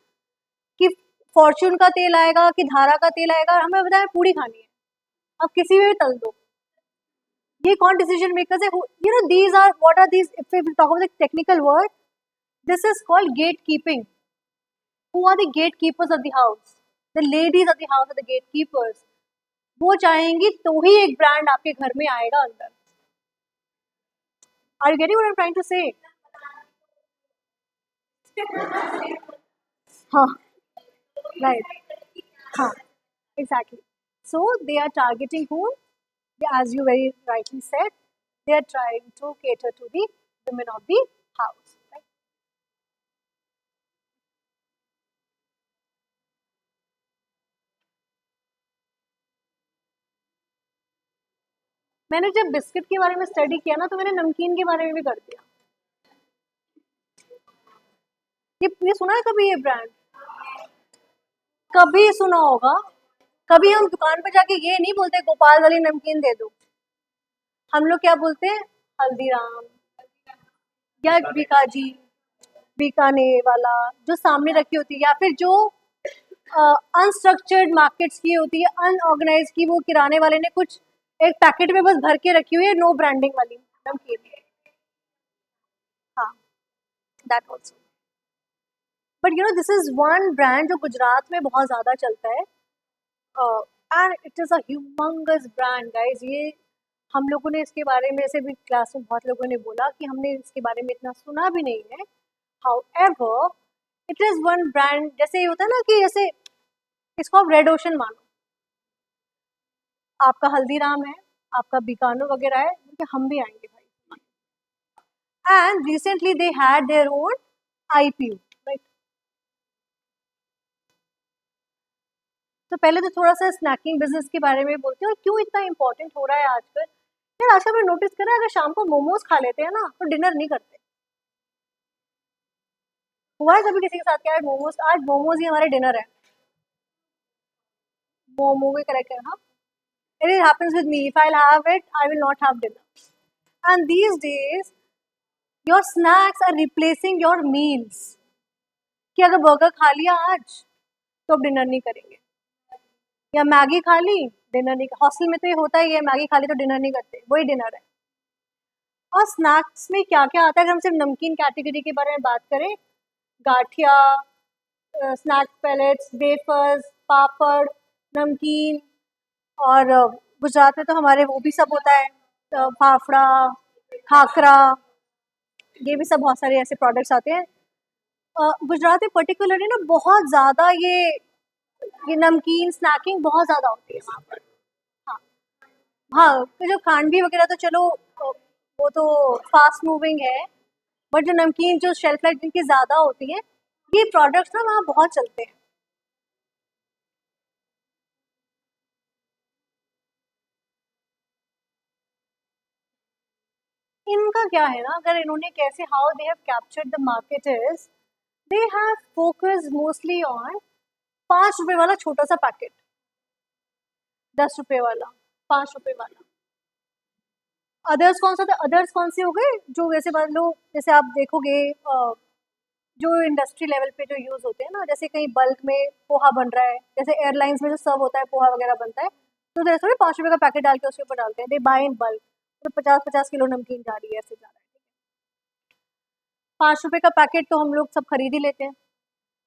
कि फॉर्च्यून का तेल आएगा कि धारा का तेल आएगा, हमें बताया पूरी खानी है, अब किसी में भी तल दो। ये कौन डिसीजन मेकर्स है? You know these are what are these, if we talk about the technical word, this is called gate keeping. Who are the gate keepers of the house? The ladies of the house are the gate keepers. वो चाहेंगी तो ही एक brand आपके घर में आएगा अंदर। Are you getting what I'm trying to say? हाँ, right. हाँ, exactly. So they are targeting whom? As you very rightly said, they are trying to cater to the women of the house. Right? मैंने जब biscuit के बारे में study किया ना, तो मैंने नमकीन के बारे में भी कर दिया। ये सुना है कभी ये ब्रांड? कभी सुना होगा। कभी हम दुकान पर जाके ये नहीं बोलते गोपाल वाली नमकीन दे दो, हम लोग क्या बोलते हैं? हल्दीराम या बीकाजी, बीकानेर वाला जो सामने रखी होती है, या फिर जो अनस्ट्रक्चर्ड मार्केट्स की होती है, अनऑर्गेनाइज की, वो किराने वाले ने कुछ एक पैकेट में बस भर के रखी हुई है, नो ब्रांडिंग वाली नमकीन। हाँ, that also. But you know this is one brand जो गुजरात में बहुत ज़्यादा चलता है, and it is a humongous brand guys. ये हम लोगों ने इसके बारे में, ऐसे भी क्लास में बहुत लोगों ने बोला कि हमने इसके बारे में इतना सुना भी नहीं है। However it is one brand, जैसे ये होता है ना कि जैसे इसको आप रेड ओशन मानो, आपका हल्दीराम है, आपका बीकानो वगैरह है, क्योंकि हम भी आएंगे भाई। And recently they had their own IPO, right? तो पहले तो थोड़ा सा स्नैकिंग बिजनेस के बारे में बोलते हैं और क्यों इतना इंपॉर्टेंट हो रहा है आजकल। यार आजकल मैं नोटिस कर रहा है, अगर शाम को मोमोज खा लेते हैं ना तो डिनर नहीं करते। हुआ है कभी किसी के साथ क्या, मोमोज, आज मोमोज ही हमारे डिनर है, मोमो के करेक्ट है। हाँ, it happens with me, if I will have it I will not have dinner. And these days, your snacks are replacing your meals. कि अगर बर्गर खा लिया आज तो अब डिनर नहीं करेंगे, या मैगी खा ली डिनर नहीं। हॉस्टल में तो ये होता ही है, मैगी खा ली तो डिनर नहीं करते, वही डिनर है। और स्नैक्स में क्या क्या आता है, अगर हम सिर्फ नमकीन कैटेगरी के बारे में बात करें, गाठिया, स्नैक पैलेट्स, वेफर्स, पापड़, नमकीन, और गुजरात में तो हमारे वो भी सब होता है, फाफड़ा, खाकरा, ये भी सब बहुत सारे ऐसे प्रोडक्ट्स आते हैं। गुजरात में पर्टिकुलरली ना बहुत ज़्यादा ये नमकीन स्नैकिंग बहुत ज़्यादा होती है वहाँ पर। हाँ हाँ, तो जो खांडवी वगैरह तो चलो वो तो फास्ट मूविंग है, बट जो नमकीन जो शेल्फ लाइफ जिनकी ज़्यादा होती है, ये प्रोडक्ट्स ना वहाँ बहुत चलते हैं। इनका क्या है ना, अगर इन्होंने कैसे how they have captured the market is they have focus mostly on 5 रुपए वाला छोटा सा पैकेट, 10 रुपए वाला, 5 रुपए वाला। अदर्स कौन सा था, अदर्स कौन से हो गए जो वैसे मान लो जैसे आप देखोगे जो इंडस्ट्री लेवल पे जो यूज होते हैं ना, जैसे कहीं बल्क में पोहा बन रहा है, जैसे एयरलाइंस में जो सर्व होता है पोहा वगैरह बनता है, तो जैसे थोड़ी 5 रुपए का पैकेट डाल के उसके ऊपर डालते हैं, दे बाय इन बल्क, तो 50-50 किलो नमकीन जा रही है, ऐसे जा रहा है। 5 रुपए का पैकेट तो हम लोग सब खरीद ही लेते हैं,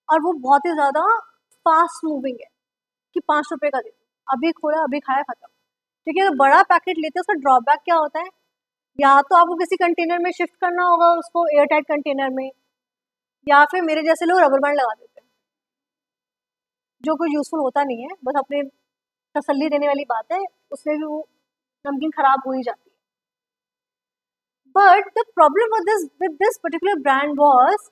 और वो बहुत ही ज़्यादा फास्ट मूविंग है कि 5 रुपए का दे दो, अभी खोला अभी खाया खत्म। क्योंकि अगर बड़ा पैकेट लेते हैं उसका ड्रॉबैक क्या होता है, या तो आपको किसी कंटेनर में शिफ्ट करना होगा उसको, एयर टाइट कंटेनर में, या फिर मेरे जैसे लोग रबर बैंड लगा देते हैं, जो कोई यूजफुल होता नहीं है, बस अपने तसल्ली देने वाली बात है, उसमें भी वो नमकीन खराब हो ही जाती है। But the problem with this particular brand was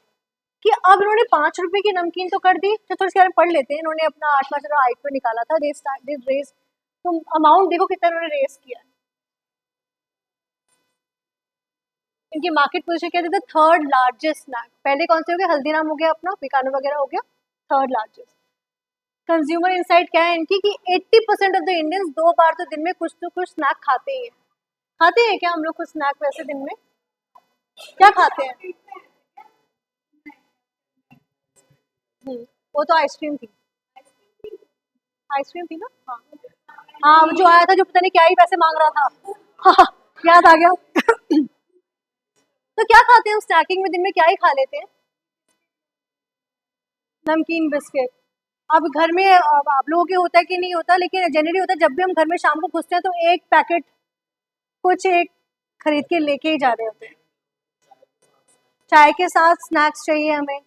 कि अब इन्होंने 5 रुपए की नमकीन तो कर दी, तो थोड़ी सी पढ़ लेते हैं, इन्होंने अपना 8 माह आईपीओ निकाला था, दे रेज, तुम अमाउंट देखो कितना इन्होंने रेस किया है। इनकी मार्केट पोजीशन क्या थी, थर्ड लार्जेस्ट स्नैक। पहले कौन से हो गए, हल्दीराम हो गया अपना, बीकानो वगैरह हो गया, थर्ड लार्जेस्ट। कंज्यूमर इनसाइट क्या है इनकी कि 80% ऑफ द इंडियंस 2 बार तो दिन में कुछ तो कुछ स्नैक खाते ही हैं। खाते हैं क्या हम लोग कुछ स्नैक वैसे दिन में, क्या खाते हैं? वो तो आइसक्रीम थी, आइसक्रीम थी ना, हाँ हाँ, वो जो आया था जो पता नहीं क्या ही पैसे मांग रहा था, हाँ याद आ गया। तो क्या खाते हैं हम स्नैकिंग में दिन में, क्या ही खा लेते हैं, नमकीन बिस्किट। अब घर में आप लोगों के होता है कि नहीं होता, लेकिन जनरली होता है जब भी हम घर में शाम को घुसते हैं तो एक पैकेट कुछ एक खरीद के लेके ही जा रहे होते हैं। चाय के साथ स्नैक्स चाहिए हमें,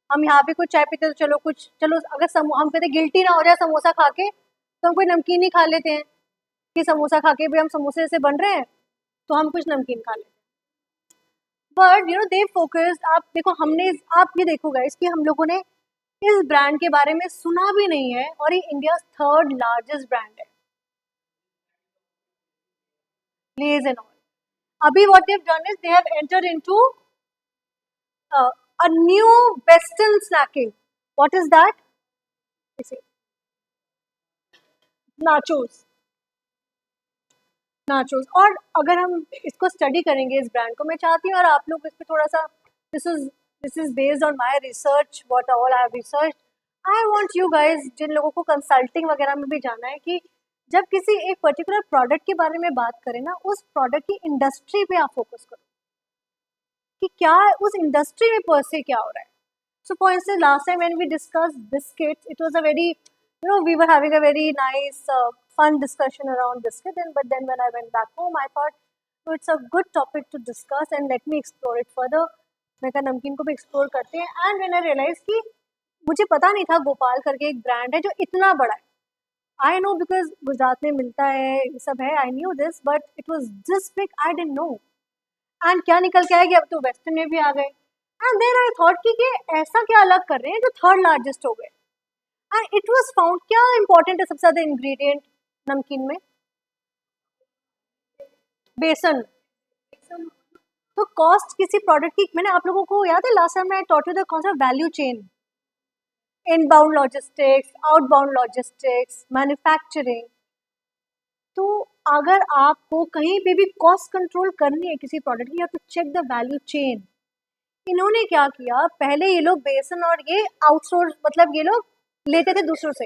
हम यहाँ पे कुछ चाय पीते तो चलो कुछ, चलो अगर हम कहते गिल्टी ना हो जाए समोसा खा के, तो हम कोई नमकीन ही खा लेते हैं कि समोसा खा के भी हम समोसे जैसे बन रहे हैं तो हम कुछ नमकीन खा लेते हैं। But you know they focus, आप देखो हमने, आप ये देखो गाइस कि हम लोगों ने इस ब्रांड के बारे में सुना भी नहीं है, और ये इंडिया थर्ड लार्जेस्ट ब्रांड है, लेज एंड ऑल। अभी what they have done is they have entered into a new western snacking. What is that? Nachos, nachos. और अगर हम इसको स्टडी करेंगे इस ब्रांड को, मैं चाहती हूँ और आप लोग इस पर थोड़ा सा, this is based on my research, what all I have research. I want you guys, जिन लोगों को कंसल्टिंग वगैरह में भी जाना है, कि जब किसी एक पर्टिकुलर प्रोडक्ट के बारे में बात करें ना, उस प्रोडक्ट की इंडस्ट्री पे आप फोकस करो कि क्या उस इंडस्ट्री में पर से क्या हो रहा है। So for instance, last time when we discussed biscuits, it was a very, you know, we were having a very nice, fun discussion around biscuit. But then when I went back home, I thought, oh, it's a good topic to discuss and let me explore it further. मैं कहा नमकीन को भी explore करते हैं। And when I realise कि मुझे पता नहीं था गोपाल करके एक ब्रांड है जो इतना बड़ा है। आई नो बिकॉज गुजरात में मिलता है, ये सब है, I knew this, but it was this big, I didn't know. And क्या निकल के आएगी, अब तो वेस्टर्न में भी आ गए। एंड देन आई थॉट कि ऐसा क्या अलग कर रहे हैं जो थर्ड लार्जेस्ट हो गए। एंड इट वाज फाउंड, क्या इंपॉर्टेंट है सबसे ज्यादा इंग्रेडिएंट नमकीन में, बेसन। तो कॉस्ट किसी प्रोडक्ट की, मैंने आप लोगों को याद है लास्ट टाइम मैं taught you the concept value chain, inbound logistics, outbound logistics, manufacturing. तो अगर आपको कहीं पे भी कॉस्ट कंट्रोल करनी है किसी प्रोडक्ट की, you have to check the value chain. इन्होंने क्या किया, पहले ये लोग बेसन और ये आउटसोर्स, मतलब ये लोग लेते थे दूसरों से।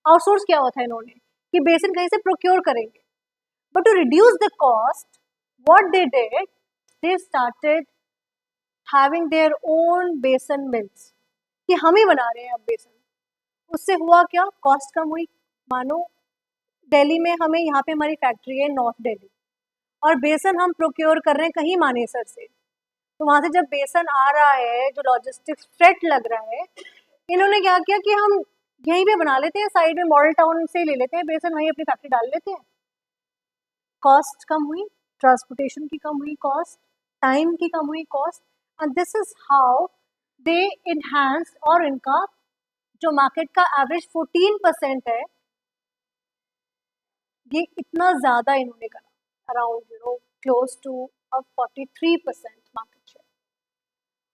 आउटसोर्स किया हुआ था इन्होंने कि बेसन कहीं से प्रोक्योर करेंगे। But to reduce the cost, what they did, they started having their own besan mills, कि हम ही बना रहे हैं अब बेसन। उससे हुआ क्या, कॉस्ट कम हुई। मानो दिल्ली में हमें, यहाँ पे हमारी फैक्ट्री है नॉर्थ दिल्ली, और बेसन हम प्रोक्योर कर रहे हैं कहीं मानेसर से। तो वहां से जब बेसन आ रहा है, जो लॉजिस्टिक्स फ्रेट लग रहा है, इन्होंने क्या किया कि हम यहीं पे बना लेते हैं, साइड में मॉडल टाउन से ले लेते हैं बेसन, वहीं अपनी फैक्ट्री डाल लेते हैं। कॉस्ट कम हुई, ट्रांसपोर्टेशन की कम हुई कॉस्ट, टाइम की कम हुई cost, and this is how they enhance. और इनका जो मार्केट का एवरेज 14% है, ये इतना ज्यादा इन्होंने करा, around close to 43% market share.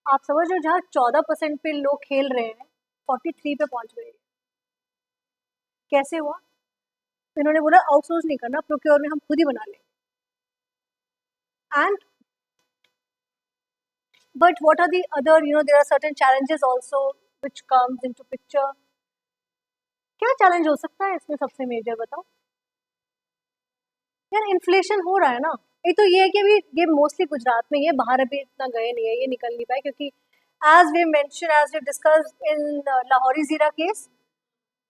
आप समझ लो, जहाँ 14% पे लोग खेल रहे हैं, 43 पे पहुंच गए। कैसे हुआ? इन्होंने बोला आउटसोर्स नहीं करना, प्रोक्योर में हम खुद ही बना लें। And but what are the other, there are certain challenges also which comes into picture. क्या चैलेंज हो सकता है इसमें सबसे मेजर, बताओ यार। इन्फ्लेशन हो रहा है ना। एक तो ये है कि अभी ये मोस्टली गुजरात में, ये बाहर अभी इतना गए नहीं है, ये निकल नहीं पाए, क्योंकि as we discuss in Lahori Zeera case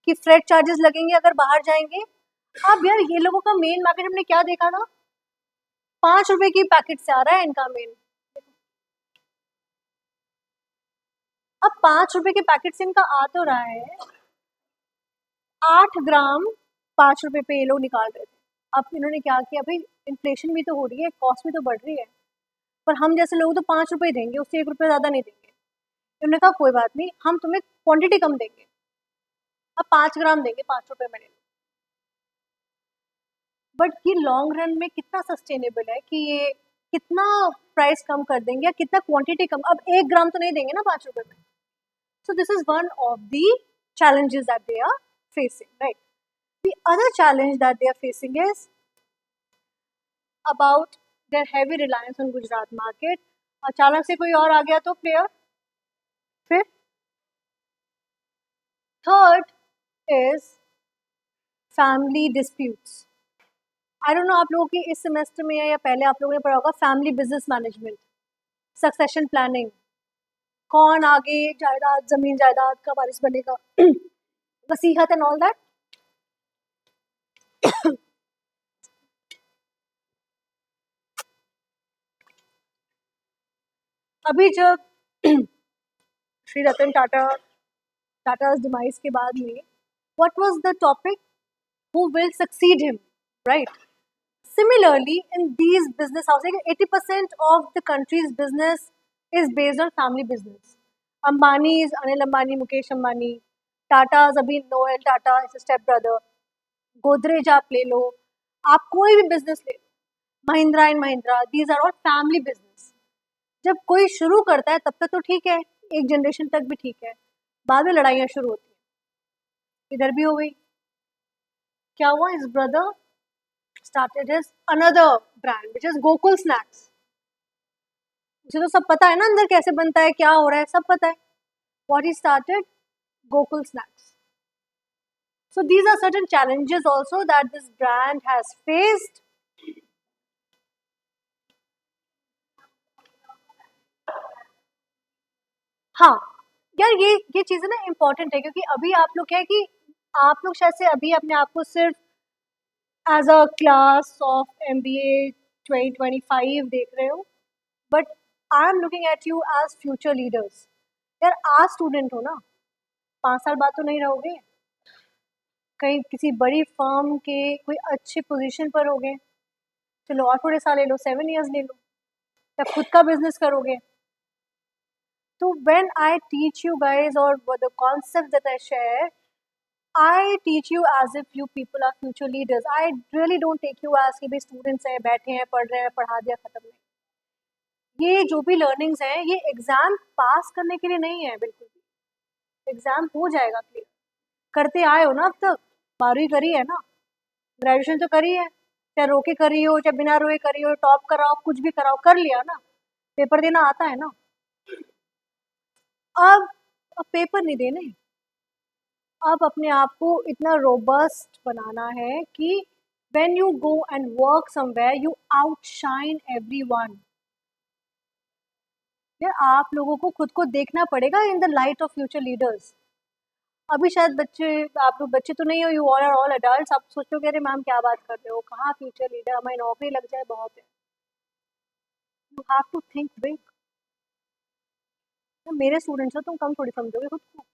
कि फ्रेट चार्जेस लगेंगे अगर बाहर जाएंगे। अब यार ये लोगों का मेन मार्केट हमने क्या देखा था, 5 रुपए की पैकेट से आ रहा है इनका मेन। अब 5 रुपए के पैकेट से इनका आ तो रहा है, 8 ग्राम 5 रुपए पे ये लोग निकाल रहे थे। अब इन्होंने क्या किया, भाई इन्फ्लेशन भी तो हो रही है, कॉस्ट भी तो बढ़ रही है, पर हम जैसे लोग तो 5 रुपए देंगे, उससे 1 रुपए ज्यादा नहीं देंगे। इन्होंने कहा कोई बात नहीं, हम तुम्हें क्वांटिटी कम देंगे, अब 5 ग्राम देंगे, 5 रुपए में ले लो। बट ये लॉन्ग रन में कितना सस्टेनेबल है कि ये कितना प्राइस कम कर देंगे या कितना क्वांटिटी कम, अब 1 ग्राम तो नहीं देंगे ना 5 रुपए में। सो this is one of the challenges that they are facing, right? The other challenge that they are facing is about their heavy reliance on Gujarat market. अचानक से कोई और आ गया तो प्लेयर। फिर third is family disputes. I don't know आप लोगों की इस सेमेस्टर में है या पहले आप लोगों ने पढ़ा होगा, family business management, succession planning, कौन आगे जायदाद, जमीन जायदाद का वारिस बनेगा, वसीहत एंड ऑल दैट। अभी जब श्री रतन टाटा डिमाइस के बाद में, what was the topic, who will succeed him, right? Similarly, in these business houses, 80% of the country's business is based on family business. Ambani's, Anil Ambani, Mukesh Ambani, Tata's, अभी Noel Tata is a step brother, Godrej आप ले लो, आप कोई भी business ले लो, Mahindra and Mahindra, these are all family business. जब कोई शुरू करता है तब तक तो ठीक है, एक जनरेशन तक भी ठीक है, बाद में लड़ाइयाँ शुरू होती हैं। इधर भी हो गई। क्या हुआ, इस brother started his another brand which is Gokul Snacks. उसे तो सब पता है ना अंदर कैसे बनता है, क्या हो रहा है, सब पता है। What he started, Gokul Snacks. So these are certain challenges also that this brand has faced. हाँ यार, ये चीजें ना इम्पोर्टेंट है, क्योंकि अभी आप लोग क्या है कि आप लोग शायद से अभी अपने आप को सिर्फ as a class of MBA 2025 देख रहे हो, but I am looking at you as future leaders. यार आज स्टूडेंट हो ना, 5 साल बाद तो नहीं रहोगे, कहीं किसी बड़ी फर्म के कोई अच्छे पोजीशन पर होगे, चलो और थोड़े साल ले लो, 7 years ले लो, या खुद का बिजनेस करोगे। तो when I teach you guys और the concept that I share, I teach you as if you people are future leaders. I really don't take you as कि भाई स्टूडेंट्स हैं, बैठे हैं, पढ़ रहे हैं, पढ़ा दिया, खत्म नहीं। ये जो भी लर्निंग्स हैं, ये एग्जाम पास करने के लिए नहीं है बिल्कुल भी। एग्जाम हो जाएगा क्लियर, करते आए हो ना अब तक, 12वीं करी है ना, ग्रेजुएशन तो करी है, चाहे रो के कर रही हो चाहे बिना रोए कर रही हो, टॉप कराओ कुछ भी कराओ, कर लिया ना, पेपर देना आता है ना। अब पेपर नहीं देने, अब अपने आप को इतना रोबस्ट बनाना है कि when you go and work somewhere you outshine everyone। यार आप लोगों को खुद को देखना पड़ेगा in the light of future leaders. अभी शायद बच्चे, आप लोग बच्चे तो नहीं हो, you all are all adults, आप सोचोगे अरे मैम क्या बात कर रहे हो, कहाँ फ्यूचर लीडर, हमारी नौकरी लग जाए बहुत है। You have to think big. मेरे स्टूडेंट्स हो, तुम कम थोड़ी समझोगे खुद को।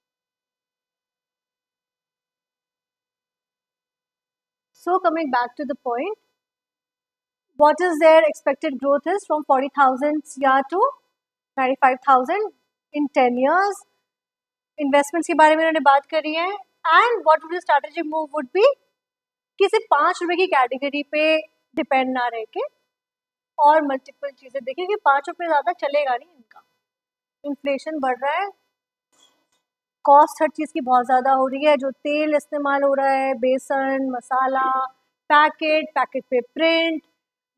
So coming back to the point, what is their expected growth is from 40,000 CR to 95,000 in 10 years। Investments के बारे में उन्होंने बात करी है। And what would strategic move would be कि सिर्फ 5 रुपए की कैटेगरी पे डिपेंड ना रह के और मल्टीपल चीज़ें देखिए कि 5 रुपये ज़्यादा चलेगा नहीं इनका। इन्फ्लेशन बढ़ रहा है, कॉस्ट हर चीज़ की बहुत ज़्यादा हो रही है, जो तेल इस्तेमाल हो रहा है, बेसन मसाला, पैकेट पे प्रिंट,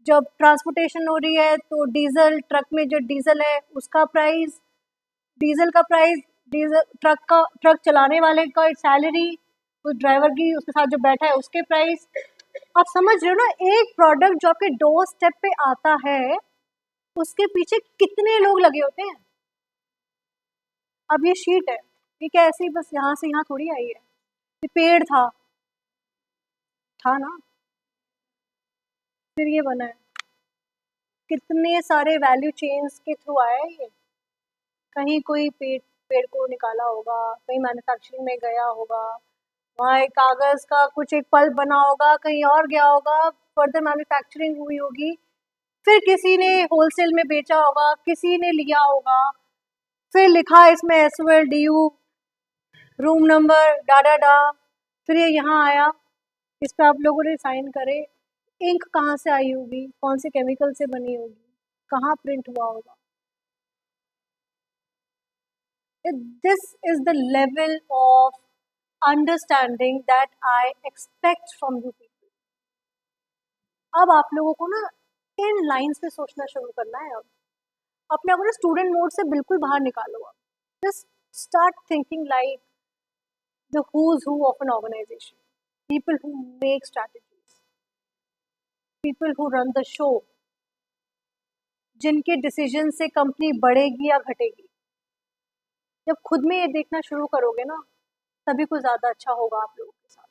जब ट्रांसपोर्टेशन हो रही है तो डीजल, ट्रक में जो डीजल है उसका प्राइस, डीजल का प्राइस, डीजल ट्रक चलाने वाले का सैलरी, उस ड्राइवर की उसके साथ जो बैठा है उसके प्राइस। आप समझ रहे हो ना, एक प्रोडक्ट जो आपके डोर स्टेप पे आता है उसके पीछे कितने लोग लगे होते हैं। अब ये शीट है, ये क्या ऐसे ही बस यहाँ से यहाँ थोड़ी आई है, ये पेड़ था ना, फिर ये बना है, कितने सारे वैल्यू चेन्स के थ्रू आया है ये। कहीं कोई पेड़ को निकाला होगा, कहीं मैन्युफैक्चरिंग में गया होगा, वहाँ एक कागज़ का कुछ एक पल्प बना होगा, कहीं और गया होगा, फर्दर मैन्युफैक्चरिंग हुई होगी, फिर किसी ने होलसेल में बेचा होगा, किसी ने लिया होगा, फिर लिखा इसमें SOLDU रूम नंबर डा, फिर ये यहाँ आया, इस पर आप लोगों ने साइन करे, इंक कहाँ से आई होगी, कौन से केमिकल से बनी होगी, कहाँ प्रिंट हुआ होगा। This is the level of understanding that I expect from you people। अब आप लोगों को ना इन लाइंस पे सोचना शुरू करना है। अब अपने आप को स्टूडेंट मोड से बिल्कुल बाहर निकालो। अब just start thinking like the who's who of an organization, people who make strategies, people who run the show, जिनके डिसीजन से कंपनी बढ़ेगी या घटेगी। जब खुद में ये देखना शुरू करोगे ना, तभी कुछ ज़्यादा अच्छा होगा आप लोगों के साथ।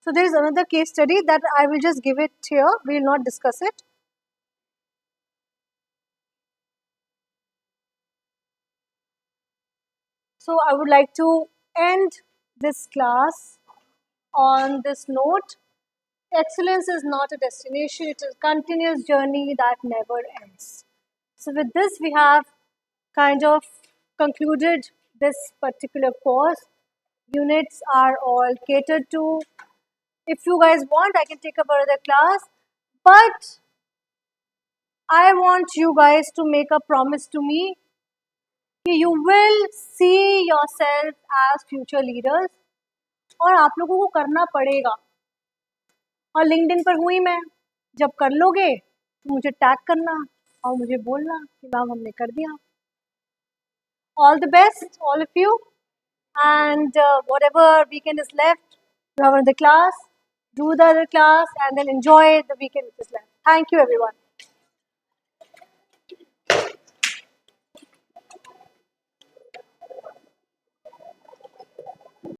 So there is another case study that I will just give it here, we will not discuss it। So I would like to end this class on this note. Excellence is not a destination, it is a continuous journey that never ends. So with this, we have kind of concluded this particular course. Units are all catered to. If you guys want, I can take up another class, but I want you guys to make a promise to me कि you will see yourself as future leaders, और आप लोगों को करना पड़ेगा। और LinkedIn पर हुई मैं, जब कर लोगे तो मुझे टैग करना और मुझे बोलना कि मैम हमने कर दिया। All the best, all of you, and whatever weekend is left, you have another class, do the other class, and then enjoy the weekend which is left. Thank you, everyone.